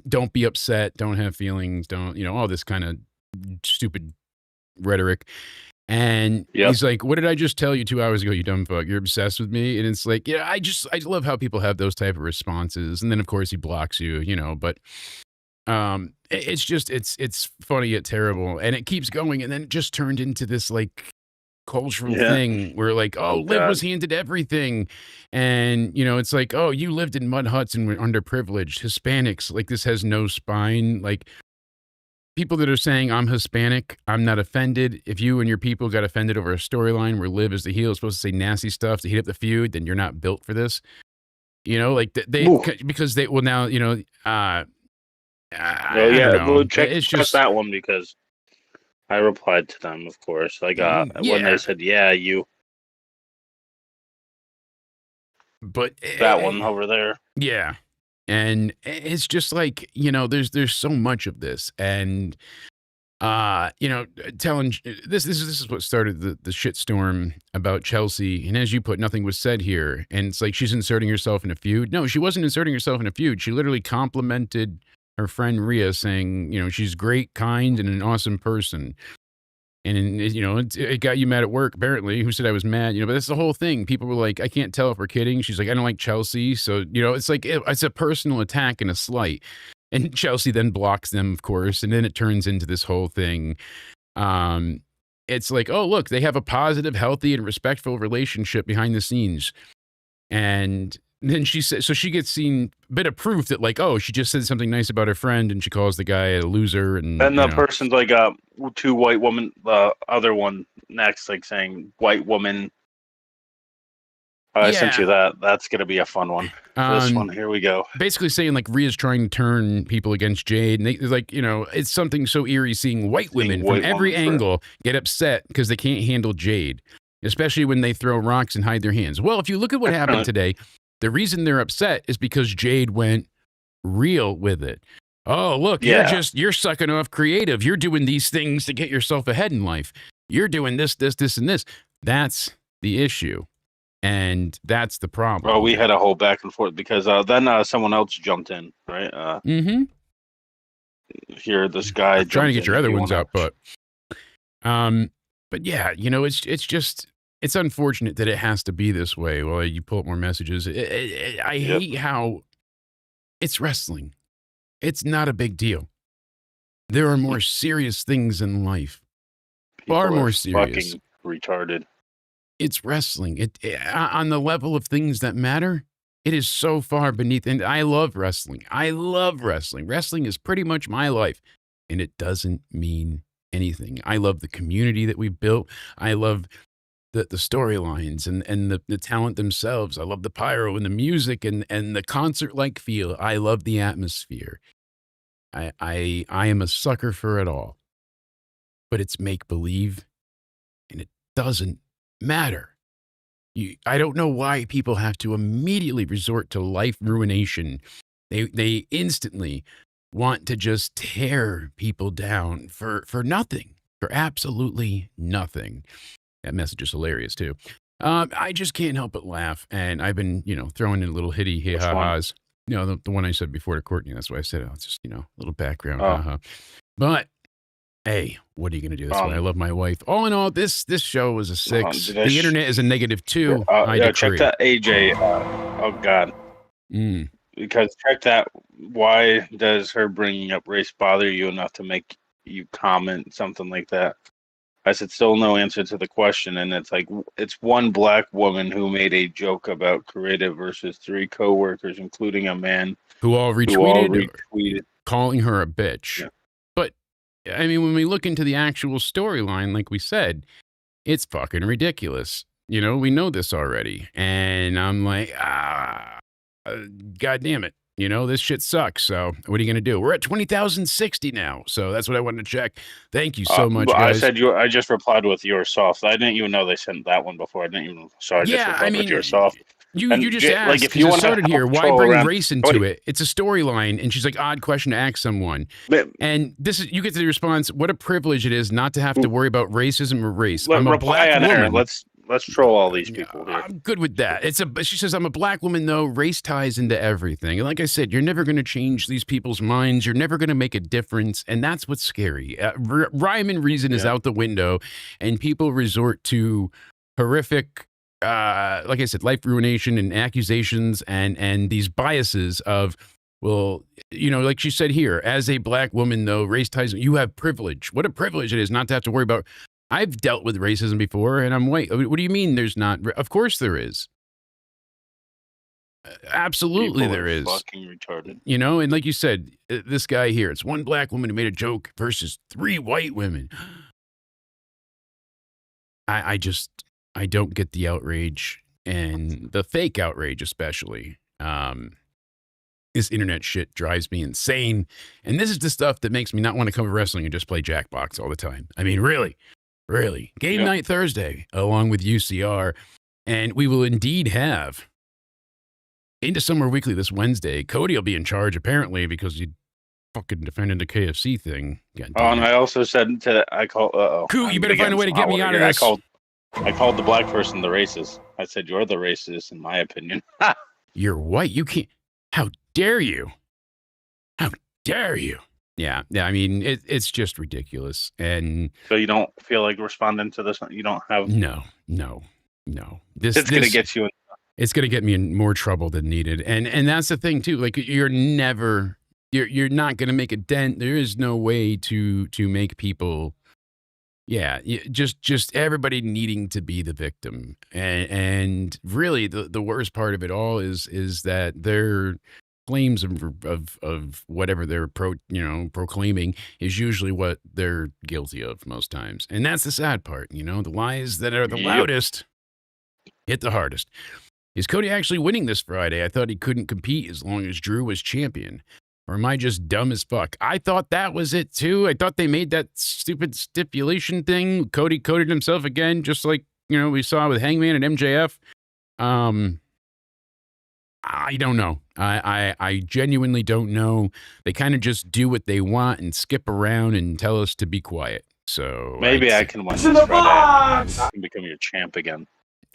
don't be upset, don't have feelings, don't, all this kind of stupid rhetoric. And he's like, what did I just tell you 2 hours ago, you dumb fuck? You're obsessed with me. And it's like, I love how people have those type of responses. And then of course he blocks you, but it's just, it's funny yet terrible. And it keeps going. And then it just turned into this like cultural thing where like, Liv was handed everything. And, it's like, you lived in mud huts and were underprivileged. Hispanics, like this has no spine. Like, people that are saying I'm Hispanic, I'm not offended. If you and your people got offended over a storyline where Liv is the heel, is supposed to say nasty stuff to heat up the feud, then you're not built for this. Because they will now, I don't know. Check that one, because I replied to them, of course. Like when they said, you. But that one over there. Yeah. And it's just like, there's so much of this. And, telling this is what started the shitstorm about Chelsea. And as you put, nothing was said here. And it's like she's inserting herself in a feud. No, she wasn't inserting herself in a feud. She literally complimented her friend Rhea, saying, she's great, kind, and an awesome person. And, it got you mad at work, apparently. Who said I was mad? But that's the whole thing. People were like, I can't tell if we're kidding. She's like, I don't like Chelsea. So, it's like, it's a personal attack and a slight. And Chelsea then blocks them, of course. And then it turns into this whole thing. It's like, oh, look, they have a positive, healthy, and respectful relationship behind the scenes. And then she says, so she gets seen a bit of proof that like, she just said something nice about her friend and she calls the guy a loser. And then the person's like, two white women, the other one next, like saying white woman. I sent you that. That's going to be a fun one. This one, here we go. Basically saying like Rhea's trying to turn people against Jade. And they're like, it's something so eerie seeing white women from every angle get upset because they can't handle Jade, especially when they throw rocks and hide their hands. Well, if you look at what happened today, the reason they're upset is because Jade went real with it. Oh, look, you're sucking off creative. You're doing these things to get yourself ahead in life. You're doing this, and this. That's the issue. And that's the problem. Well, we had a whole back and forth because then someone else jumped in, right? Here, this guy. I'm trying to get your other ones out, but yeah, it's just. It's unfortunate that it has to be this way. Well, you pull up more messages. I hate how it's wrestling. It's not a big deal. There are more serious things in life. Far more serious. Fucking retarded. It's wrestling. On the level of things that matter, it is so far beneath. And I love wrestling. I love wrestling. Wrestling is pretty much my life. And it doesn't mean anything. I love the community that we built. I love the storylines and the talent themselves. I love the pyro and the music and the concert-like feel. I love the atmosphere. I am a sucker for it all. But it's make-believe, and it doesn't matter. I don't know why people have to immediately resort to life ruination. They instantly want to just tear people down for nothing, for absolutely nothing. That message is hilarious, too. I just can't help but laugh. And I've been, throwing in little hitty ha-has. The one I said before to Courtney. That's why I said, it's just, a little background. Ha-ha. But, hey, what are you going to do? That's why I love my wife. All in all, this show was a 6. The internet is a -2. I decree. Check that AJ. Oh, God. Because check that. Why does her bringing up race bother you enough to make you comment something like that? I said, still no answer to the question. And it's like, it's one black woman who made a joke about creative versus 3 coworkers, including a man who all retweeted calling her a bitch. Yeah. But I mean, when we look into the actual storyline, like we said, It's fucking ridiculous. You know, we know this already. And I'm like, God damn it. You know, this shit sucks. So what are you going to do? We're at 20,060 now. So that's what I wanted to check. Thank you so much, guys. I just replied with your soft. I didn't even know they sent that one before. I didn't even. So I just replied with your soft. You just asked, like, if you started here, why bring race into it? It's a storyline, and she's like, odd question to ask someone. And this is, you get to the response, what a privilege it is not to have to worry about racism or race. I'm a black woman. Let's troll all these people here. I'm good with that. She says, I'm a black woman, though. Race ties into everything. And like I said, you're never going to change these people's minds. You're never going to make a difference. And that's what's scary. Rhyme and reason is out the window, and people resort to horrific, like I said, life ruination and accusations and these biases of, well, you know, like she said here, as a black woman, though, race ties, you have privilege. What a privilege it is not to have to worry about. I've dealt with racism before, and I'm white. What do you mean there's not? Of course there is. Absolutely there is. Fucking retarded. You know, and like you said, this guy here, it's one black woman who made a joke versus 3 white women. I don't get the outrage, and the fake outrage especially. This internet shit drives me insane. And this is the stuff that makes me not want to cover wrestling and just play Jackbox all the time. I mean, really. Game night Thursday, along with UCR. And we will indeed have Into Somewhere Weekly this Wednesday. Cody will be in charge, apparently, because he fucking defended the KFC thing. And I also said Cool, you better find a way to get me out of this. I called the black person the racist. I said, you're the racist, in my opinion. You're white. You can't. How dare you? How dare you? Yeah. I mean, it's just ridiculous. And so you don't feel like responding to this? You don't have? No. It's going to get you in. It's going to get me in more trouble than needed. And that's the thing too. Like you're not going to make a dent. There is no way to make people. Yeah, just everybody needing to be the victim, and really the worst part of it all is that their claims of whatever they're proclaiming is usually what they're guilty of most times, and that's the sad part. You know, the lies that are the loudest hit the hardest. Is Cody actually winning this Friday? I thought he couldn't compete as long as Drew was champion. Or am I just dumb as fuck? I thought that was it, too. I thought they made that stupid stipulation thing. Cody coded himself again, just like, you know, we saw with Hangman and MJF. I don't know. I genuinely don't know. They kind of just do what they want and skip around and tell us to be quiet. So maybe I can win this Friday. I can become your champ again.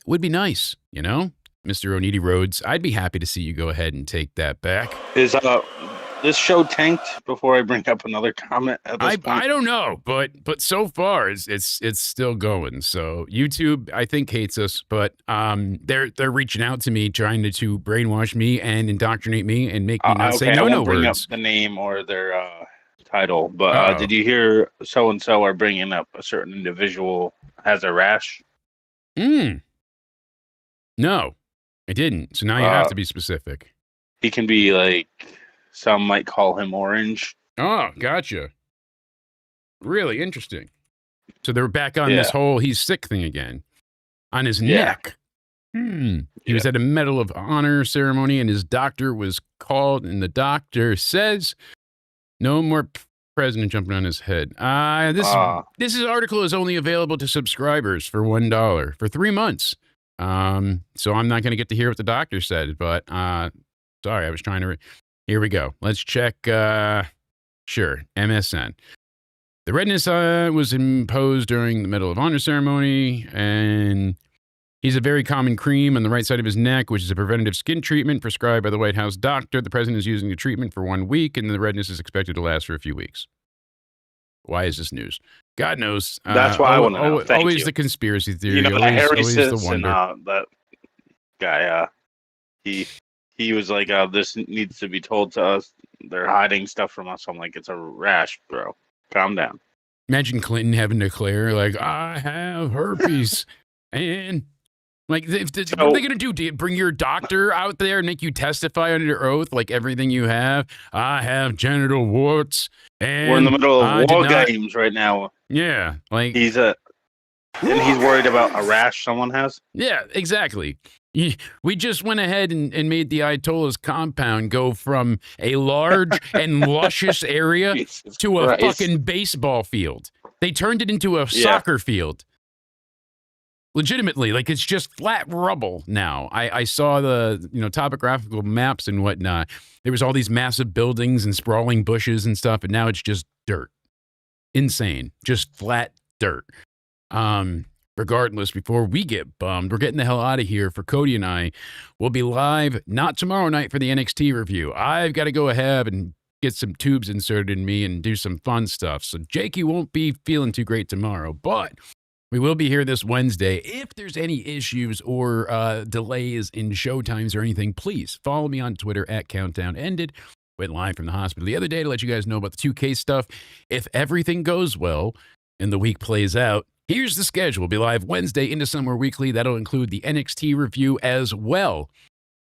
Would be nice, you know? Mr. Oneidi Rhodes, I'd be happy to see you go ahead and take that back. Is this show tanked before I bring up another comment at this point? I don't know, but so far it's still going. So YouTube, I think, hates us, but they're reaching out to me, trying to brainwash me and indoctrinate me and make me not say no words. Bring up the name or their title, but did you hear so and so are bringing up a certain individual has a rash? No, I didn't. So now you have to be specific. He can be like. Some might call him Orange. Oh, gotcha. Really interesting. So they're back on this whole he's sick thing again. On his neck. He was at a Medal of Honor ceremony, and his doctor was called, and the doctor says, no more president jumping on his head. This article is only available to subscribers for $1 for 3 months. So I'm not going to get to hear what the doctor said, but sorry, I was trying to... Here we go. Let's check. Sure, MSN. The redness was imposed during the Medal of Honor ceremony, and he's a very common cream on the right side of his neck, which is a preventative skin treatment prescribed by the White House doctor. The president is using the treatment for 1 week, and the redness is expected to last for a few weeks. Why is this news? God knows. That's why I want to know. Always you. The conspiracy theory. You know, always the wonder. And, that guy, he was like, this needs to be told to us. They're hiding stuff from us. I'm like, it's a rash, bro. Calm down. Imagine Clinton having to declare, like, I have herpes. And, like, what are they going to do? Do you bring your doctor out there and make you testify under oath, like everything you have? I have genital warts. And we're in the middle of war games right now. Yeah. Like, he's And he's worried about a rash someone has? Yeah, exactly. We just went ahead and made the Ayatollah's compound go from a large and luscious area Jesus to a Christ. fucking baseball field. They turned it into a soccer field. Legitimately, like it's just flat rubble now. I saw the topographical maps and whatnot. There was all these massive buildings and sprawling bushes and stuff, and now it's just dirt. Insane. Just flat dirt. Regardless, before we get bummed, we're getting the hell out of here. For Cody and I, we'll be live not tomorrow night for the NXT review. I've got to go ahead and get some tubes inserted in me and do some fun stuff. So Jakey won't be feeling too great tomorrow, but we will be here this Wednesday. If there's any issues or delays in showtimes or anything, please follow me on Twitter at CountdownEnded. Went live from the hospital the other day to let you guys know about the 2K stuff. If everything goes well and the week plays out, here's the schedule. We'll be live Wednesday into Somewhere Weekly. That'll include the NXT review as well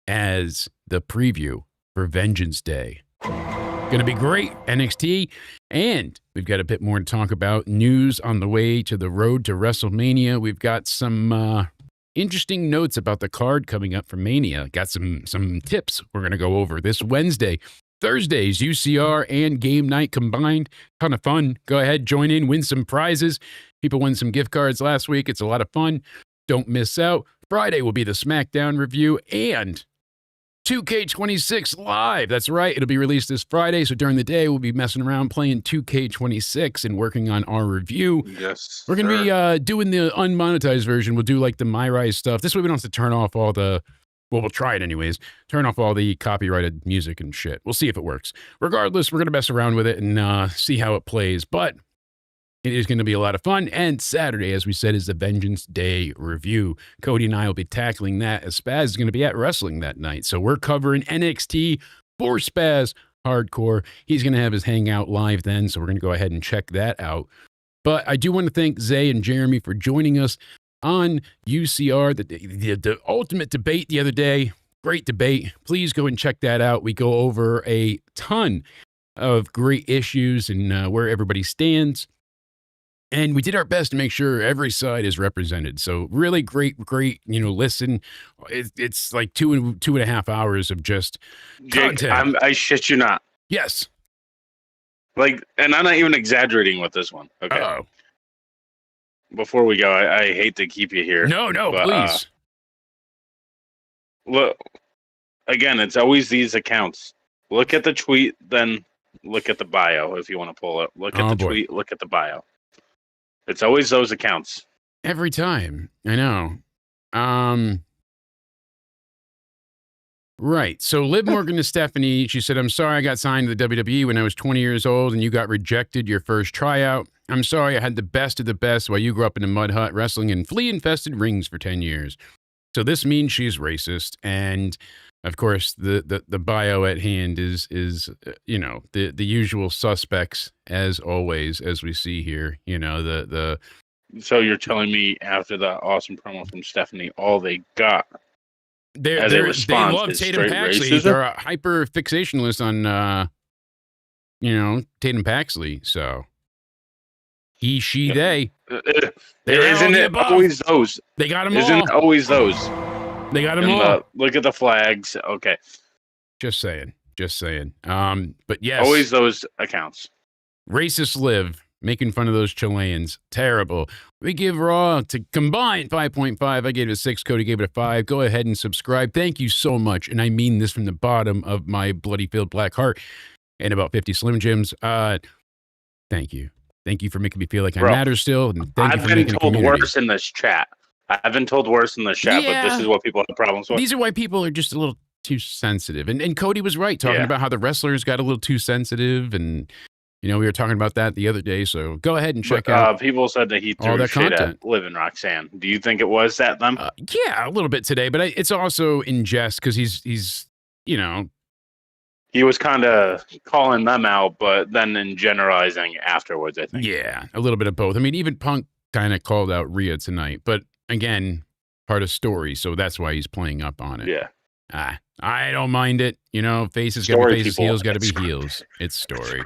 as the preview for Vengeance Day. Going to be great, NXT. And we've got a bit more to talk about. News on the way to the road to WrestleMania. We've got some interesting notes about the card coming up for Mania. Got some tips we're going to go over this Wednesday. Thursdays, UCR and game night combined. Ton of fun. Go ahead, join in, win some prizes. People won some gift cards last week. It's a lot of fun. Don't miss out. Friday will be the SmackDown review and 2K26 Live. That's right. It'll be released this Friday. So during the day, we'll be messing around playing 2K26 and working on our review. Yes. We're going to be doing the unmonetized version. We'll do like the MyRise stuff. This way we don't have to turn off all the, well, we'll try it anyways. Turn off all the copyrighted music and shit. We'll see if it works. Regardless, we're going to mess around with it and see how it plays. But it is going to be a lot of fun. And Saturday, as we said, is the Vengeance Day review. Cody and I will be tackling that as Spaz is going to be at wrestling that night. So we're covering NXT for Spaz Hardcore. He's going to have his hangout live then. So we're going to go ahead and check that out. But I do want to thank Zay and Jeremy for joining us on UCR, the ultimate debate the other day. Great debate. Please go and check that out. We go over a ton of great issues and where everybody stands. And we did our best to make sure every side is represented. So really great, listen. It's like two and a half hours of just Jake, content. I shit you not. Yes. Like, and I'm not even exaggerating with this one. Okay. Uh-oh. Before we go, I hate to keep you here. No, but, please. Look, again, it's always these accounts. Look at the tweet, then look at the bio if you want to pull it. Look at the tweet, look at the bio. It's always those accounts. Every time. I know. Right. So Liv Morgan to Stephanie, she said, I'm sorry I got signed to the WWE when I was 20 years old and you got rejected your first tryout. I'm sorry I had the best of the best while you grew up in a mud hut wrestling in flea-infested rings for 10 years. So this means she's racist. And, of course, the bio at hand is the usual suspects, as always, as we see here. So you're telling me after the awesome promo from Stephanie, all they got they love Tatum Paxley. They're a hyper fixationalist on, Tatum Paxley. So he, she, they. Isn't it always those? They got them all. Isn't it always those? They got them all. Look at the flags. Okay. Just saying. But yes. Always those accounts. Racist Liv. Making fun of those Chileans. Terrible. We give Raw to combine 5.5. I gave it a 6. Cody gave it a 5. Go ahead and subscribe. Thank you so much. And I mean this from the bottom of my bloody filled black heart and about 50 Slim Jims. Thank you. Thank you for making me feel like I matter still. And thank you for making a community. I've been told worse in this chat. But this is what people have problems with. These are why people are just a little too sensitive. And Cody was right talking about how the wrestlers got a little too sensitive and we were talking about that the other day, so go ahead and check out. People said that he threw shit at Liv and Roxanne. Do you think it was at them? Yeah, a little bit today, but it's also in jest because he's he was kind of calling them out, but then in generalizing afterwards, I think. Yeah, a little bit of both. I mean, even Punk kind of called out Rhea tonight, but again, part of story, so that's why he's playing up on it. Yeah. I don't mind it. Faces got to be faces, heels got to be heels. It's story.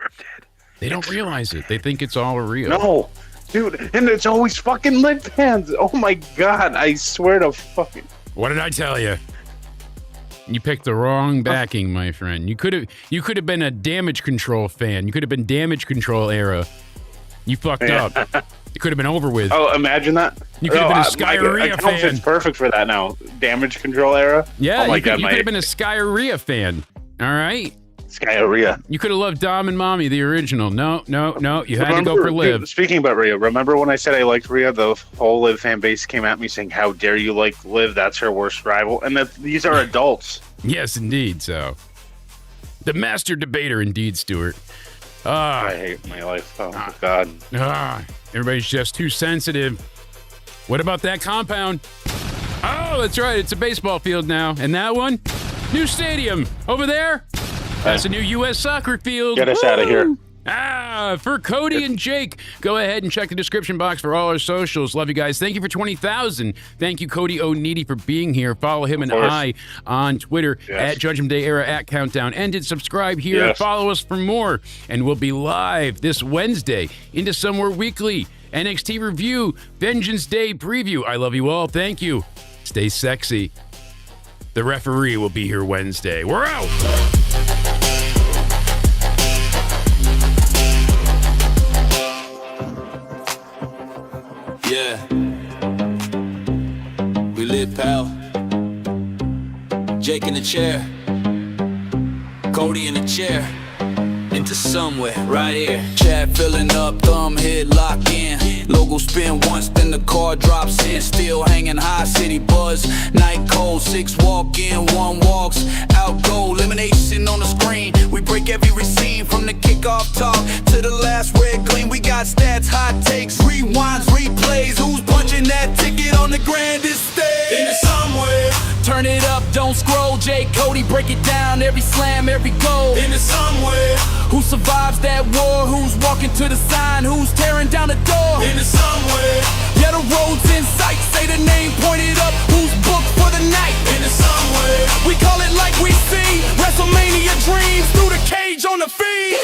They don't realize it. They think it's all real. No, Dude, and it's always fucking lip fans. Oh my god, I swear to fucking... What did I tell you? You picked the wrong backing, my friend. You could have been a Damage Control fan. You could have been Damage Control era. You fucked up. It could have been over with. Oh, imagine that. You could have been a Skyria fan. It's perfect for that now. Damage Control era. Yeah, oh my you god, could have been a Skyria fan. All right. Skyria. You could have loved Dom and Mommy, the original. No. You had to go for Liv. Dude, speaking about Rhea, remember when I said I liked Rhea? The whole Liv fan base came at me saying, "How dare you like Liv? That's her worst rival." And that these are adults. Yes, indeed. So, the master debater, indeed, Stuart. I hate my life. Oh God. Everybody's just too sensitive. What about that compound? Oh, that's right. It's a baseball field now. And that one? New stadium. Over there? That's a new U.S. soccer field. Get us out of here. For Cody and Jake, go ahead and check the description box for all our socials. Love you guys. Thank you for 20,000. Thank you, Cody O'Needy, for being here. Follow him and I on Twitter at Judgment Day Era at Countdown Ended. Subscribe here and follow us for more. And we'll be live this Wednesday into Somewhere Weekly. NXT Review, Vengeance Day Preview. I love you all. Thank you. Stay sexy. The referee will be here Wednesday. We're out. Yeah. We lit, pal. Jake in the chair. Cody in the chair. Into somewhere, right here. Chat filling up, thumb hit, lock in. Logo spin once, then the car drops in. Still hanging high, city buzz. Night cold, 6 walk in, 1 walks out. Go, elimination on the screen. We break every scene from the kickoff talk to the last red gleam. We got stats, hot takes, rewinds, replays. Who's punching that ticket on the grandest stage? In somewhere. Turn it up, don't scroll. Jay Cody, break it down. Every slam, every goal. In somewhere. Who survives that war? Who's walking to the sign? Who's tearing down the door? In somewhere. Yeah, the road's in sight. Say the name, point it up. Who's booked for the night? In somewhere. We call it like we see. WrestleMania dreams through the cage on the feed.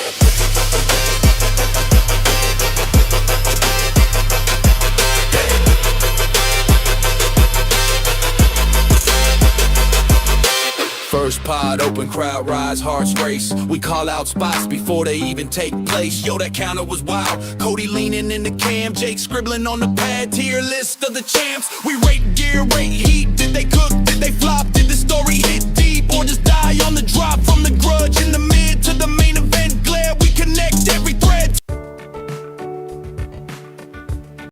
First pod, open crowd, rise, hearts race. We call out spots before they even take place. Yo, that counter was wild. Cody leaning in the cam, Jake scribbling on the pad. Tier list of the champs. We rate gear, rate heat. Did they cook? Did they flop? Did the story hit?